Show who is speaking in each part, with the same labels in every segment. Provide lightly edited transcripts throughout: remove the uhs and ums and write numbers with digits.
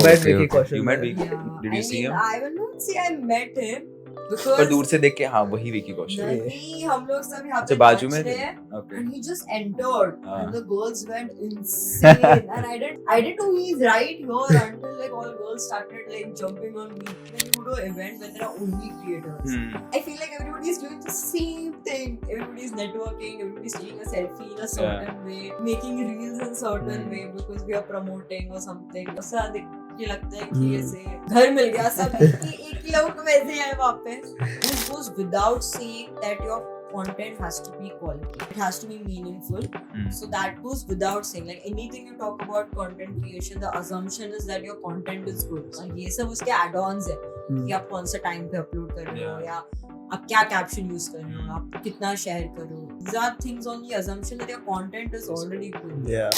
Speaker 1: met
Speaker 2: Okay,
Speaker 1: Vicky
Speaker 2: okay.
Speaker 1: Kaushal.
Speaker 2: You met
Speaker 1: man.
Speaker 2: Vicky?
Speaker 3: Yeah,
Speaker 2: Did you see him?
Speaker 3: I will not say I met him
Speaker 2: पर
Speaker 3: because
Speaker 2: दूर से देख के हाँ वही विकी कौशल
Speaker 3: नहीं हम लोग सब यहाँ
Speaker 2: अच्छा
Speaker 3: पे
Speaker 2: बाजू
Speaker 3: नाच
Speaker 2: में
Speaker 3: रहे
Speaker 2: थे
Speaker 3: हैं
Speaker 2: okay
Speaker 3: and he just entered
Speaker 2: हाँ.
Speaker 3: and the girls went insane and I didn't know he's right here until like all girls started like jumping on me. When you go to an event when there are only creators, I feel like everybody is doing the same thing. Everybody is networking, everybody is taking a selfie in a certain way, making reels in certain way because we are promoting or something. ऐसा देख के लगता है कि ऐसे घर मिल गया सब एक ही लोग वैसे हैं वहाँ पे. It goes without saying that your content has to be quality. It has to be meaningful. So that goes without saying. Like anything you talk about content creation, the assumption is that your content is good. और ये सब उसके add-ons है कि आप कौन सा time पे अपलोड कर रहे हो या आप क्या कैप्शन यूज कर रहे हो, आप कितना शेयर करो. These are things on the assumption that your content is already good.
Speaker 1: Yeah.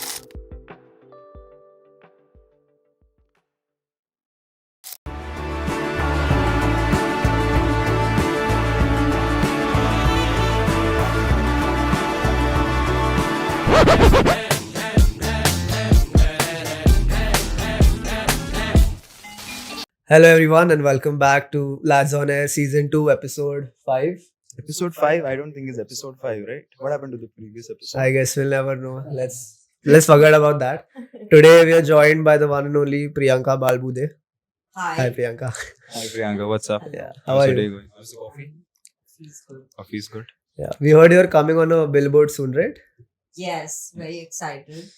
Speaker 1: Hello everyone and welcome back to Lads on Air Season 2 Episode 5.
Speaker 2: Episode 5 I don't think is episode 5 right what happened to the previous episode
Speaker 1: I guess we'll never know. Let's forget about that. Today we are joined by the one and only Priyanka Balbude. Hi
Speaker 3: Hi.
Speaker 1: Priyanka.
Speaker 2: Hi Priyanka what's up
Speaker 1: Yeah.
Speaker 2: How's
Speaker 1: How are
Speaker 2: your day
Speaker 1: you?
Speaker 2: going? How's the coffee?
Speaker 3: Feels good.
Speaker 2: Coffee is good
Speaker 1: Yeah. We heard you're coming on a billboard soon, right?
Speaker 3: Yes, very excited.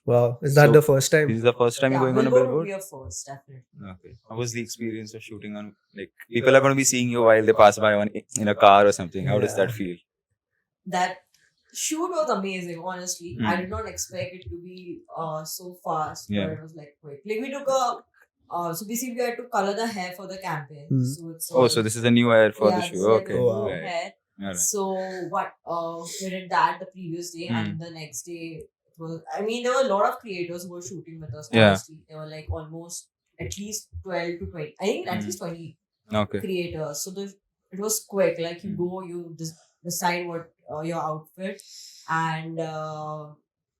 Speaker 1: Wow. Is that
Speaker 2: So,
Speaker 1: the first
Speaker 2: this
Speaker 1: time?
Speaker 2: is the first time you're going on a
Speaker 3: Would
Speaker 2: billboard
Speaker 3: be a first, definitely.
Speaker 2: okay how was the experience of shooting on like people are going to be seeing you while they pass by in a car or something how does that feel
Speaker 3: That shoot was amazing, honestly.
Speaker 2: Hmm.
Speaker 3: I did not expect it to be so fast,
Speaker 2: Yeah.
Speaker 3: but it was like quick. Like we took so basically we had to color the hair for the campaign.
Speaker 1: Hmm.
Speaker 3: So it's
Speaker 2: oh so this is a new air for the
Speaker 3: this
Speaker 2: show
Speaker 3: is like
Speaker 2: okay
Speaker 3: a
Speaker 1: Oh,
Speaker 3: new
Speaker 1: wow.
Speaker 2: right.
Speaker 3: hair.
Speaker 2: Alright.
Speaker 3: So what we did that the previous day and the next day it was, I mean there were a lot of creators who were shooting with us.
Speaker 2: Yeah.
Speaker 3: Honestly, there were like almost at least 12 to 20. I think at least 20
Speaker 2: okay
Speaker 3: creators. So it was quick. Like you go, you decide what your outfit, and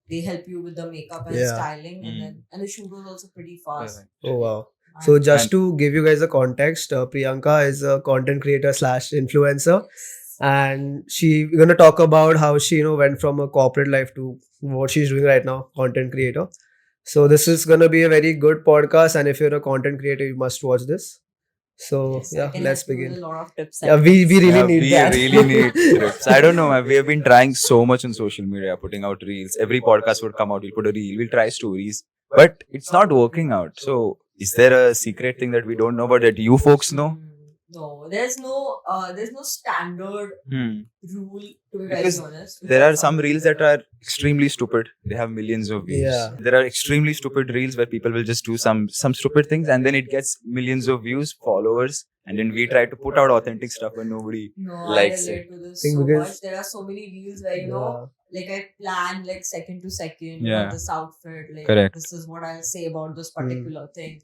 Speaker 3: they help you with the makeup and
Speaker 1: Yeah.
Speaker 3: styling, and the shoot was also pretty fast.
Speaker 1: Oh wow. So just
Speaker 2: And-
Speaker 1: to give you guys a context, Priyanka is a content creator slash influencer, and we're gonna talk about how she went from a corporate life to what she's doing right now, content creator. So this is gonna be a very good podcast, and if you're a content creator, you must watch this. So
Speaker 3: Yes, I
Speaker 1: yeah,
Speaker 3: can
Speaker 1: let's
Speaker 3: help you with
Speaker 1: begin.
Speaker 3: a lot of tips.
Speaker 1: Yeah, we really
Speaker 2: Yeah,
Speaker 1: need
Speaker 2: we
Speaker 1: that.
Speaker 2: really need trips. I don't know, man. We have been trying so much on social media, putting out reels. Every podcast would come out, we'll put a reel, we'll try stories, but it's not working out. So, is there a secret thing that we don't know, but that you folks know?
Speaker 3: No, there's no standard rule, to be very
Speaker 2: Because
Speaker 3: honest.
Speaker 2: there are some reels that are extremely stupid. They have millions of views.
Speaker 1: Yeah.
Speaker 2: There are extremely stupid reels where people will just do some stupid things, and then it gets millions of views, followers, and then we try to put out authentic stuff and nobody.
Speaker 3: No,
Speaker 2: likes
Speaker 3: I relate to this
Speaker 1: Think
Speaker 3: so
Speaker 1: because-
Speaker 3: much. There are so many reels where like I plan like second to second,
Speaker 2: Yeah.
Speaker 3: this outfit, like
Speaker 2: Correct.
Speaker 3: this is what I'll say about this particular thing,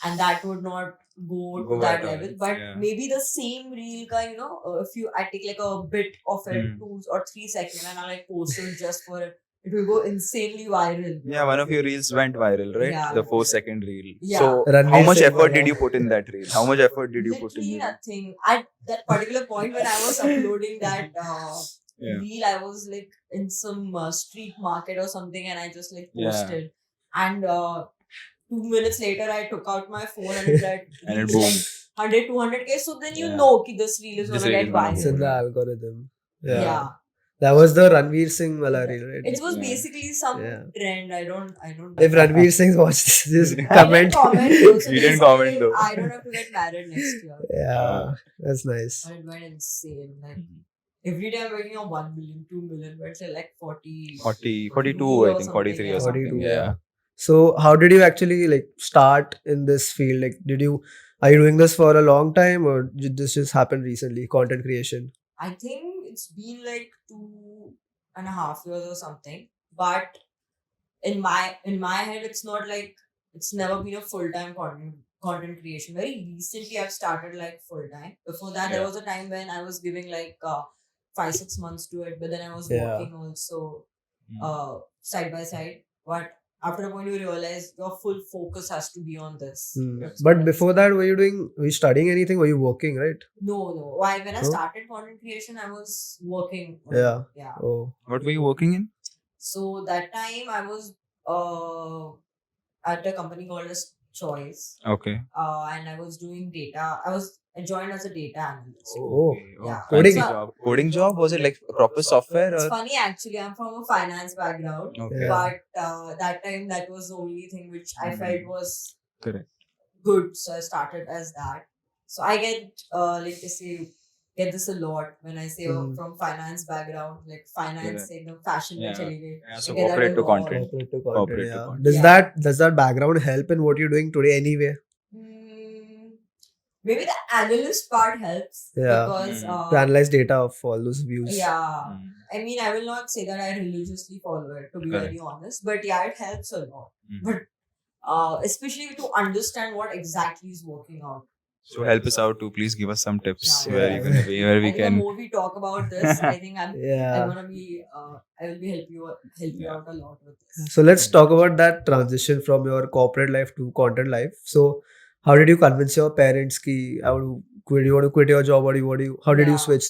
Speaker 3: and that would not go to
Speaker 2: Go
Speaker 3: that
Speaker 2: at all,
Speaker 3: level. But
Speaker 2: yeah.
Speaker 3: maybe the same reel ka, if I take like a bit of it, 2 or 3 seconds, and I like post it just for it, it will go insanely viral.
Speaker 2: Yeah, one of your reels went viral, right?
Speaker 3: Yeah.
Speaker 2: The 4-second reel.
Speaker 3: Yeah.
Speaker 2: So,
Speaker 1: Ranveer
Speaker 2: how much
Speaker 1: Singh
Speaker 2: effort
Speaker 1: wala.
Speaker 2: did you put in that reel? How much effort did you put in
Speaker 3: Literally
Speaker 2: it?
Speaker 3: nothing. At that particular point when I was uploading that
Speaker 2: Yeah.
Speaker 3: reel, I was like in some street market or something, and I just like
Speaker 2: Yeah.
Speaker 3: posted. And 2 minutes later, I took out my phone and it read
Speaker 2: And it
Speaker 3: reached
Speaker 2: boomed.
Speaker 3: like 100, 200K. So then you
Speaker 2: Yeah.
Speaker 3: know that this reel is
Speaker 2: This
Speaker 3: gonna
Speaker 2: reel
Speaker 3: get
Speaker 2: is gonna
Speaker 1: It's in
Speaker 3: viral.
Speaker 1: the algorithm. Yeah.
Speaker 3: Yeah.
Speaker 1: That was the Ranveer Singh wala reel, right?
Speaker 3: It was
Speaker 2: Yeah.
Speaker 3: basically some
Speaker 1: Yeah.
Speaker 3: trend. I don't.
Speaker 1: If Ranveer Singh watches this,
Speaker 3: I didn't
Speaker 1: comment.
Speaker 3: comment though, so
Speaker 2: He didn't
Speaker 3: basically,
Speaker 2: comment though.
Speaker 3: I don't have to get married next year.
Speaker 1: Yeah, that's nice.
Speaker 3: But it went insane. Like every day I'm working on 1 million, 2 million, but it's like 40.
Speaker 2: 42,
Speaker 3: or
Speaker 2: I think, 43 or
Speaker 3: something,
Speaker 2: something.
Speaker 1: 42,
Speaker 2: Yeah.
Speaker 1: So how did you actually like start in this field? Like, are you doing this for a long time, or did this just happen recently? Content creation.
Speaker 3: I think it's been like 2.5 years or something. But in my head, it's not like it's never been a full-time content creation. Very recently I've started like full-time. Before that there
Speaker 2: Yeah.
Speaker 3: was a time when I was giving like 5-6 months to it, but then I was
Speaker 1: Yeah.
Speaker 3: working also
Speaker 2: Mm.
Speaker 3: side by side. But after a point you realize your full focus has to be on this. That's
Speaker 1: But
Speaker 3: what
Speaker 1: before that, were you studying anything? Were you working, right?
Speaker 3: no. Why? When I
Speaker 1: No?
Speaker 3: started content creation, I was working. Yeah.
Speaker 1: Oh.
Speaker 2: What were you working in?
Speaker 3: So that time I was at a company called as Choice,
Speaker 2: Okay.
Speaker 3: and I was doing data. I joined as a data analyst.
Speaker 1: Oh.
Speaker 3: Yeah.
Speaker 1: Coding.
Speaker 3: So,
Speaker 2: job. Coding job? Was it like proper software
Speaker 3: it's
Speaker 2: or?
Speaker 3: funny actually. I'm from a finance background,
Speaker 2: Okay.
Speaker 1: Yeah.
Speaker 3: but that time that was the only thing which I felt was
Speaker 2: Correct.
Speaker 3: good. So I started as that. So I get like they say get this a lot when I say from finance background, like finance
Speaker 2: Correct.
Speaker 3: say fashion
Speaker 2: Yeah.
Speaker 3: mein chali gayi.
Speaker 2: Yeah, so
Speaker 3: I get that
Speaker 2: corporate
Speaker 3: a
Speaker 2: to
Speaker 3: lot.
Speaker 2: content.
Speaker 1: Corporate to content.
Speaker 2: Corporate to
Speaker 1: Yeah.
Speaker 2: content.
Speaker 1: Does that background help in what you're doing today anyway?
Speaker 3: Mm, maybe the analyst part helps
Speaker 1: Yeah.
Speaker 3: because
Speaker 1: To analyze data of all those views.
Speaker 3: yeah.
Speaker 2: Mm.
Speaker 3: I mean, I will not say that I religiously follow it, to be
Speaker 2: Correct.
Speaker 3: very honest. But yeah, it helps a lot.
Speaker 2: Mm.
Speaker 3: But especially to understand what exactly is working out.
Speaker 2: So help us out too. Please give us some tips
Speaker 3: Yeah.
Speaker 2: where
Speaker 1: Yeah.
Speaker 2: where we
Speaker 3: I think
Speaker 2: can.
Speaker 3: the more we talk about this, I think I'm
Speaker 1: Yeah.
Speaker 3: gonna be I will be help you out a lot with this.
Speaker 1: So let's talk about that transition from your corporate life to content life. So how did you convince your parents ki how do you want to quit your job, or how did you
Speaker 3: Yeah.
Speaker 1: switch?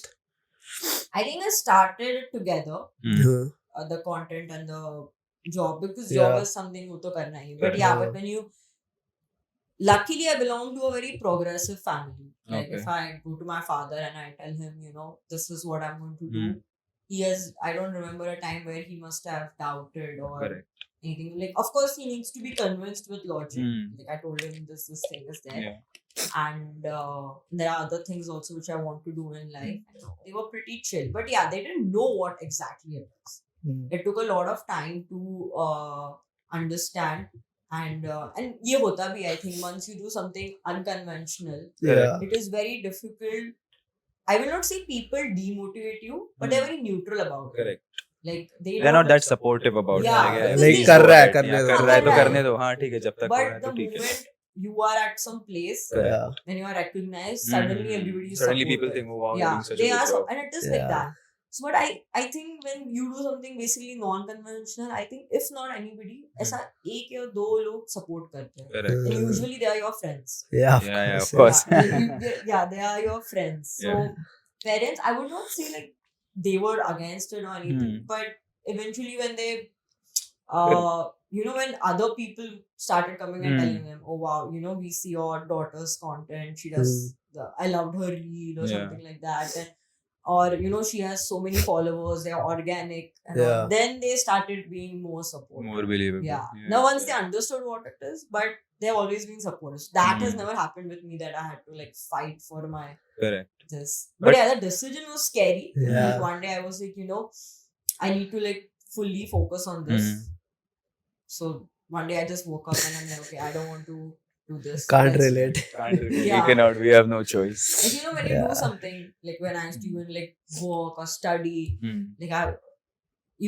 Speaker 3: I think I started it together,
Speaker 2: Mm.
Speaker 3: the content and the job, because
Speaker 1: Yeah.
Speaker 3: job is something wo to karna hi. But
Speaker 2: Correct.
Speaker 3: yeah,
Speaker 1: Yeah.
Speaker 3: but when you luckily I belong to a very progressive family. Like
Speaker 2: Okay.
Speaker 3: if I go to my father and I tell him, this is what I'm going to do,
Speaker 2: Mm.
Speaker 3: I don't remember a time where he must have doubted or
Speaker 2: Correct.
Speaker 3: anything. Like, of course, he needs to be convinced with logic.
Speaker 2: Mm.
Speaker 3: Like, I told him this thing is there.
Speaker 2: Yeah.
Speaker 3: And there are other things also which I want to do in life. They were pretty chill. But yeah, they didn't know what exactly it is.
Speaker 1: Hmm.
Speaker 3: It took a lot of time to understand. And ye hota bhi, I think, once you do something unconventional,
Speaker 1: Yeah.
Speaker 3: it is very difficult. I will not say people demotivate you, but they're very neutral about it.
Speaker 2: Correct.
Speaker 3: Like they
Speaker 2: They're
Speaker 3: don't
Speaker 2: not that supportive about
Speaker 3: Yeah,
Speaker 2: it.
Speaker 3: because
Speaker 1: Like,
Speaker 3: they-
Speaker 1: कर रहा है,
Speaker 2: Yeah,
Speaker 1: करने दो।
Speaker 2: कर रहा है तो
Speaker 3: कर रहा है।
Speaker 2: करने दो. हाँ ठीक है जब तक हो रहा है
Speaker 3: But
Speaker 2: तो
Speaker 3: the
Speaker 2: ठीक है.
Speaker 3: moment you are at some place,
Speaker 1: Yeah.
Speaker 3: when you are recognized, suddenly everybody is
Speaker 2: Suddenly people
Speaker 3: supportive.
Speaker 2: think, oh wow, you're
Speaker 3: Yeah,
Speaker 2: doing such
Speaker 3: they
Speaker 2: a good
Speaker 3: are,
Speaker 2: job.
Speaker 3: and it is
Speaker 1: Yeah.
Speaker 3: like that. So, but I think when you do something basically non-conventional, I think if not anybody, ऐसा एक या दो लोग support करते हैं.
Speaker 2: Correct.
Speaker 3: And usually they are your friends.
Speaker 1: Yeah, of
Speaker 2: Yeah,
Speaker 1: course.
Speaker 2: of course.
Speaker 3: They are your friends. So parents, I would not say like they were against it or anything, but eventually when they, when other people started coming and telling them, oh wow, we see your daughter's content, she does I loved her reel or something like that, and or she has so many followers, they're organic, and all.
Speaker 1: Yeah.
Speaker 3: Then they started being more supportive.
Speaker 2: More believable.
Speaker 3: Yeah. Now once they understood what it is, but they've always been supportive. So that has
Speaker 2: Mm.
Speaker 3: never happened with me that I had to like fight for my
Speaker 2: Correct.
Speaker 3: this.
Speaker 2: But-
Speaker 3: But yeah, the decision was scary.
Speaker 1: Yeah.
Speaker 3: Because one day I was like, I need to like fully focus on this.
Speaker 2: Mm.
Speaker 3: So one day I just woke up and I'm like, okay, I don't want to do this.
Speaker 1: Can't
Speaker 3: Let's-
Speaker 1: relate.
Speaker 2: Can't really.
Speaker 3: Yeah.
Speaker 2: We cannot. We have no choice.
Speaker 3: Like, when you
Speaker 1: Yeah.
Speaker 3: do something, like when I used to even like work or study,
Speaker 2: Mm.
Speaker 3: like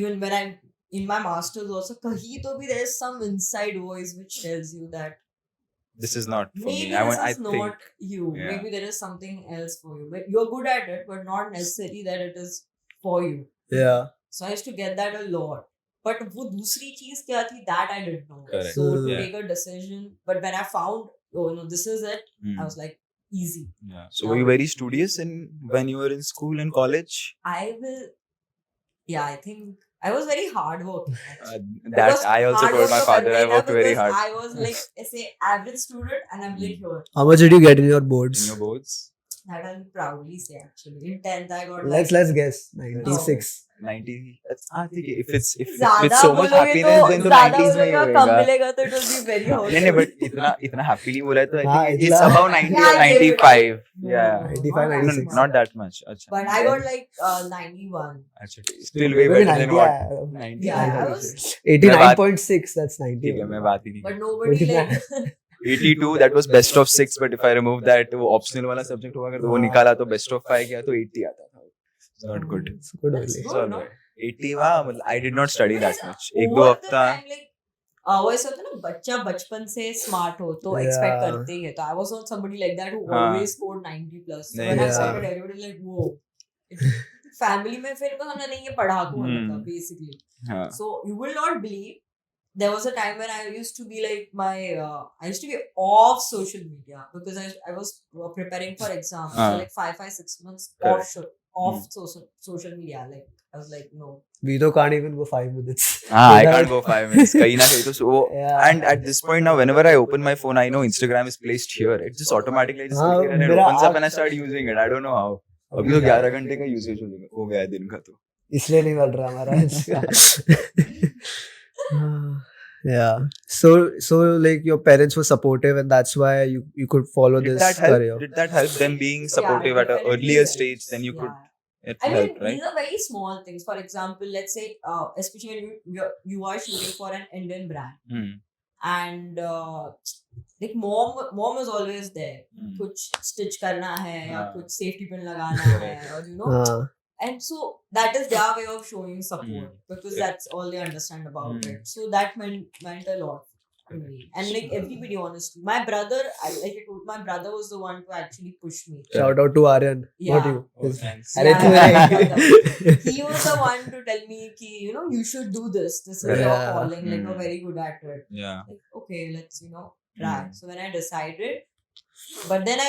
Speaker 3: even when I'm in my master's also, kahi to bhi there's some inside voice which tells you that
Speaker 2: This is not for
Speaker 3: maybe
Speaker 2: me. I
Speaker 3: this
Speaker 2: want. I
Speaker 3: is not
Speaker 2: think.
Speaker 3: you.
Speaker 2: Yeah.
Speaker 3: Maybe there is something else for you. But you're good at it, but not necessarily that it is for you.
Speaker 1: Yeah.
Speaker 3: So I used to get that a lot. But wo dusri cheez kya thi, that I didn't know.
Speaker 2: Correct.
Speaker 3: So to
Speaker 2: Yeah.
Speaker 3: take a decision, but when I found, oh no, this is it,
Speaker 2: Mm.
Speaker 3: I was like, easy.
Speaker 2: Yeah. So were you very studious when you were in school and college?
Speaker 3: I think I was very hardworking.
Speaker 2: That
Speaker 3: Because
Speaker 2: I also
Speaker 3: hard
Speaker 2: told
Speaker 3: work
Speaker 2: my
Speaker 3: to
Speaker 2: father I
Speaker 3: karna
Speaker 2: worked very
Speaker 3: because
Speaker 2: hard
Speaker 3: I was like, say, average student, and I'm like here.
Speaker 1: How much did you get in your
Speaker 2: in
Speaker 1: boards?
Speaker 2: your boards.
Speaker 3: That I'll proudly say actually. In 10th, I got
Speaker 1: Let's guess. 96.
Speaker 2: 90. If it's
Speaker 3: ज़्यादा
Speaker 2: with so much
Speaker 3: बोलोगे
Speaker 2: happiness, then तो
Speaker 3: ज़्यादा
Speaker 2: 90s में ही
Speaker 3: बोलोगे, कम
Speaker 2: होएगा.
Speaker 3: मिलेगा तो it will be very hard.
Speaker 2: नहीं but इतना happily बोला है तो I
Speaker 1: हाँ,
Speaker 2: think it's
Speaker 1: इतना-
Speaker 2: about 90
Speaker 3: Yeah,
Speaker 2: or
Speaker 3: I gave it
Speaker 2: 95.
Speaker 3: No,
Speaker 2: Yeah.
Speaker 1: 95,
Speaker 3: not that
Speaker 1: 96.
Speaker 3: much.
Speaker 2: Not that much. अच्छा.
Speaker 3: But I got like 91.
Speaker 2: अच्छा, still way
Speaker 1: Maybe
Speaker 2: better than
Speaker 1: 90,
Speaker 2: what?
Speaker 1: yeah.
Speaker 2: 90.
Speaker 3: Yeah, I was.
Speaker 1: 89.6. That's 90.
Speaker 2: ठीक है मैं बात ही नहीं
Speaker 3: But nobody like.
Speaker 2: 82 that was best of 6 but if I remove that वो optional वाला subject हुआ अगर तो वो
Speaker 1: हाँ.
Speaker 2: निकाला तो best of 5 गया तो 80 आता था. It's not good.
Speaker 1: It's good
Speaker 3: That's
Speaker 1: only.
Speaker 3: good.
Speaker 2: It's all
Speaker 3: no?
Speaker 2: right. 80 वाह मतलब I did not study that much. एक दो
Speaker 3: Over the
Speaker 2: हफ्ता
Speaker 3: time, like, वो ऐसा होता है ना बच्चा बचपन से स्मार्ट हो तो
Speaker 1: Yeah.
Speaker 3: एक्सपेक्ट करते ही है तो I was not somebody like that who
Speaker 2: हाँ.
Speaker 3: always scored 90 plus. So
Speaker 2: नहीं,
Speaker 3: when I
Speaker 1: yeah.
Speaker 3: got it, everybody like whoa. Family में फिर हमने नहीं ये पढ़ा को
Speaker 2: Hmm.
Speaker 3: मतलब basically.
Speaker 2: हाँ.
Speaker 3: So you will not believe there was a time when I used to be like I used to be off social media because I was preparing for exams. So like 6 months
Speaker 2: Correct.
Speaker 3: off social media. Like I was like, no.
Speaker 1: We though can't even go 5 minutes.
Speaker 2: I can't go 5 minutes. Kahin na kahin to so.
Speaker 1: Yeah.
Speaker 2: And at this point now, whenever I open my phone, I know Instagram is placed here. It just automatically just
Speaker 1: हाँ,
Speaker 2: and it
Speaker 1: मेरा
Speaker 2: opens up and I
Speaker 1: आज-
Speaker 2: start using it. I don't know how. अभी तो 11 घंटे का usage हो गया है दिन का तो.
Speaker 1: इसलिए नहीं मिल रहा हमारा yeah, so like your parents were supportive and that's why you could follow
Speaker 2: Did
Speaker 1: this
Speaker 2: that help?
Speaker 1: career.
Speaker 2: Did that help them being supportive at an
Speaker 3: definitely
Speaker 2: earlier
Speaker 3: helps.
Speaker 2: stage? Then you could. It
Speaker 3: I mean,
Speaker 2: helped, right?
Speaker 3: these are very small things. For example, let's say, especially when you are shooting for an Indian brand,
Speaker 2: Hmm.
Speaker 3: and like mom is always there.
Speaker 2: Hmm.
Speaker 3: कुछ stitch करना है या
Speaker 2: हाँ.
Speaker 3: कुछ safety pin लगाना है, or you know,
Speaker 1: हाँ,
Speaker 3: and so that is their way of showing support because
Speaker 2: Yeah.
Speaker 3: that's all they understand about
Speaker 2: Hmm.
Speaker 3: it. So that meant a lot to me, and like everybody, honestly, my brother, like I told, my brother was the one to actually push me.
Speaker 1: shout out to Aryan, not
Speaker 3: Yeah.
Speaker 1: you.
Speaker 2: Oh, thanks.
Speaker 1: अरे
Speaker 3: Yeah,
Speaker 1: तू
Speaker 3: yeah,
Speaker 1: है।
Speaker 3: He was the one to tell me ki, you know, you should do this. This is your
Speaker 1: Yeah.
Speaker 3: calling. Like
Speaker 2: Hmm.
Speaker 3: you're very good at it.
Speaker 2: Yeah.
Speaker 3: Like, okay, let's try.
Speaker 2: Hmm.
Speaker 3: So when I decided, but then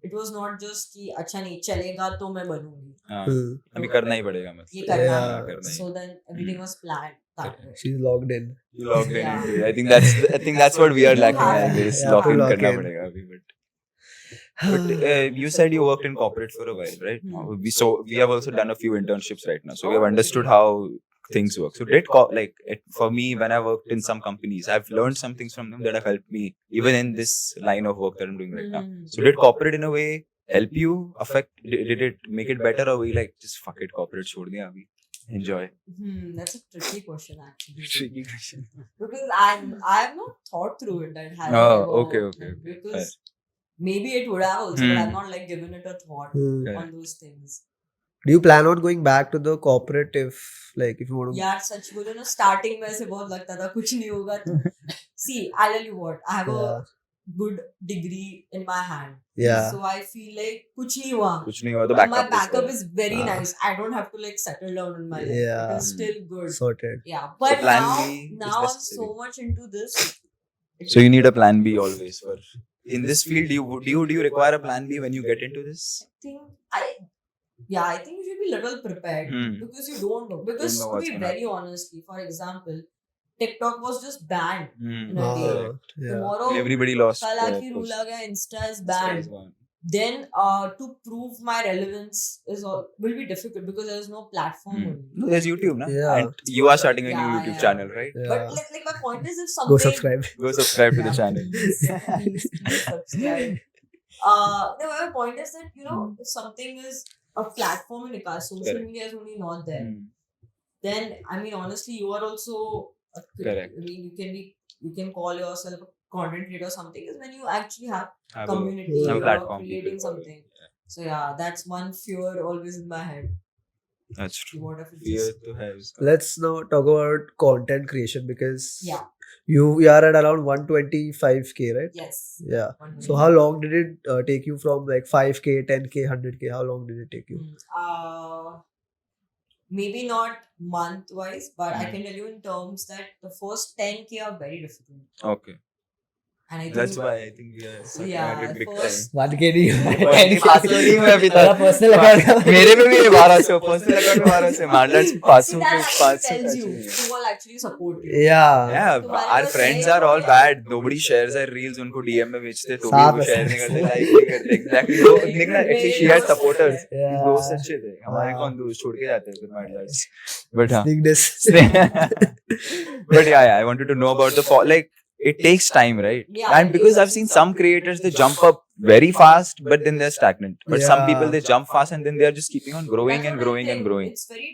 Speaker 3: it was not just कि अच्छा नहीं चलेगा तो मैं बनूंगी.
Speaker 2: हाँ.
Speaker 1: Hmm,
Speaker 2: अभी करना ही पड़ेगा
Speaker 3: ये
Speaker 2: मतलब.
Speaker 3: करना
Speaker 1: Yeah.
Speaker 3: है.
Speaker 2: करना ही.
Speaker 3: So then everything was planned that way.
Speaker 1: she's logged in.
Speaker 2: You logged in
Speaker 3: Yeah.
Speaker 2: into it. I think that's what we are
Speaker 3: You
Speaker 2: lacking.
Speaker 3: have
Speaker 2: I
Speaker 3: to.
Speaker 2: guess
Speaker 1: Yeah,
Speaker 2: lock in
Speaker 1: to lock
Speaker 2: करना
Speaker 1: in.
Speaker 2: पड़ेगा अभी but you said you worked in corporate for a while, right?
Speaker 3: Hmm.
Speaker 2: We have also done a few internships right now, so we have understood how things work. So for me, when I worked in some companies, I've learned some things from them that have helped me even in this line of work that I'm doing right now.
Speaker 3: Hmm.
Speaker 2: So did corporate in a way help you affect? Did it make it better, or were you like just fuck it, corporate छोड़ दिया अभी, enjoy?
Speaker 3: That's a tricky question actually.
Speaker 2: Tricky question.
Speaker 3: Because I have not thought through it. That has
Speaker 2: Oh,
Speaker 3: ever-
Speaker 2: okay.
Speaker 3: Because maybe it would have also, but I've not like given it a thought
Speaker 1: Hmm.
Speaker 2: Okay.
Speaker 3: on those things.
Speaker 1: Do you plan on going back to the corporate if you want to?
Speaker 3: यार सच बोलो ना starting में ऐसे बहुत लगता था कुछ नहीं होगा तो see I'll tell you what I have
Speaker 1: Yeah.
Speaker 3: a good degree in my hand,
Speaker 1: Yeah.
Speaker 3: so I feel like कुछ नहीं हुआ.
Speaker 2: कुछ नहीं हुआ तो
Speaker 3: My
Speaker 2: backup
Speaker 3: backup is very
Speaker 1: Ah.
Speaker 3: nice. I don't have to like settle down in my life.
Speaker 1: Yeah.
Speaker 3: It is still good.
Speaker 1: Sorted.
Speaker 3: Yeah, but
Speaker 2: plan
Speaker 3: now
Speaker 2: B is
Speaker 3: I'm
Speaker 2: necessary.
Speaker 3: so much into this.
Speaker 2: So you need a plan B always for in this field. Do you require a plan B when you get into this?
Speaker 3: I think you should be little prepared because you don't know. Because
Speaker 2: know
Speaker 3: to
Speaker 2: what's
Speaker 3: be
Speaker 2: gonna
Speaker 3: very honestly, for example, TikTok was just banned.
Speaker 2: Hmm.
Speaker 3: No,
Speaker 1: Yeah.
Speaker 3: Tomorrow,
Speaker 2: Everybody lost.
Speaker 3: कल
Speaker 2: their
Speaker 3: आके rule
Speaker 2: post.
Speaker 3: आ गया, Insta is
Speaker 2: Insta is
Speaker 3: banned.
Speaker 2: gone.
Speaker 3: Then to prove my relevance will be difficult because there is no platform only.
Speaker 2: No, there's YouTube, na?
Speaker 1: Yeah.
Speaker 2: And you are starting a new
Speaker 3: Yeah,
Speaker 2: YouTube
Speaker 3: yeah.
Speaker 2: channel, right?
Speaker 1: Yeah.
Speaker 3: But like my point is, if something
Speaker 1: Go subscribe.
Speaker 2: Go subscribe to the channel.
Speaker 3: please subscribe. No, my point is that if something is a platform in social
Speaker 2: Correct.
Speaker 3: media is only not there,
Speaker 2: Hmm.
Speaker 3: then I mean honestly, you are also
Speaker 2: Correct.
Speaker 3: I mean, you can call yourself a content creator or something is when you actually have
Speaker 2: Have
Speaker 3: community
Speaker 2: have a
Speaker 3: or
Speaker 2: platform.
Speaker 3: creating
Speaker 2: people follow.
Speaker 3: something. So yeah, that's one fear always in my head.
Speaker 2: That's true.
Speaker 3: What if it
Speaker 2: Fear
Speaker 3: just
Speaker 2: to have.
Speaker 1: Let's now talk about content creation because
Speaker 3: Yeah.
Speaker 1: you are at around 125k, right?
Speaker 3: yes.
Speaker 1: Yeah.
Speaker 3: One
Speaker 1: So how long did it take you from like 5k, 10k, 100k? How long did it take you?
Speaker 3: Maybe not month wise, but I
Speaker 2: Hmm.
Speaker 3: can tell you in terms that the first 10K are very difficult.
Speaker 2: Okay.
Speaker 3: And I think
Speaker 2: That's why I think we are sucking at it big
Speaker 3: first-
Speaker 2: time.
Speaker 1: 1k नहीं हुआ है,
Speaker 2: 10K
Speaker 1: 10k
Speaker 2: नहीं हुआ अभी तक।
Speaker 1: तेरा personal account
Speaker 2: मेरे में भी है 1200 पर्सनल अकाउंट में 1200 मार्केट
Speaker 3: See,
Speaker 2: 500
Speaker 3: that
Speaker 2: के
Speaker 3: actually
Speaker 2: 500
Speaker 3: tells you
Speaker 2: चाहिए।
Speaker 3: who will actually support you.
Speaker 1: Yeah.
Speaker 2: Yeah,
Speaker 3: तुम्हारे
Speaker 2: our
Speaker 3: पास
Speaker 2: friends
Speaker 3: है-
Speaker 2: are all bad. Nobody shares their reels. उनको DM में भेजते तो भी
Speaker 1: साफ
Speaker 2: वो
Speaker 1: है,
Speaker 2: share नहीं
Speaker 1: साफ
Speaker 2: करते,
Speaker 1: है।
Speaker 2: like नहीं करते। Exactly. तो निकला at least she had supporters.
Speaker 1: Yeah.
Speaker 2: दोस्त अच्छे थे। हमारे
Speaker 1: हाँ।
Speaker 2: कौन दोस्त छोड़ के जाते हैं फिर my advice. But हाँ.
Speaker 1: Sneakness.
Speaker 2: But yeah, I wanted to know about like it takes time, right?
Speaker 3: Yeah,
Speaker 2: And
Speaker 3: it
Speaker 2: because
Speaker 3: is.
Speaker 2: I've seen some creators, they jump up very fast, but then they're stagnant. But some
Speaker 1: Yeah.
Speaker 2: people, they jump fast and then they're just keeping on growing
Speaker 3: That's
Speaker 2: and
Speaker 3: what I
Speaker 2: growing and
Speaker 3: think.
Speaker 2: growing.
Speaker 3: It's very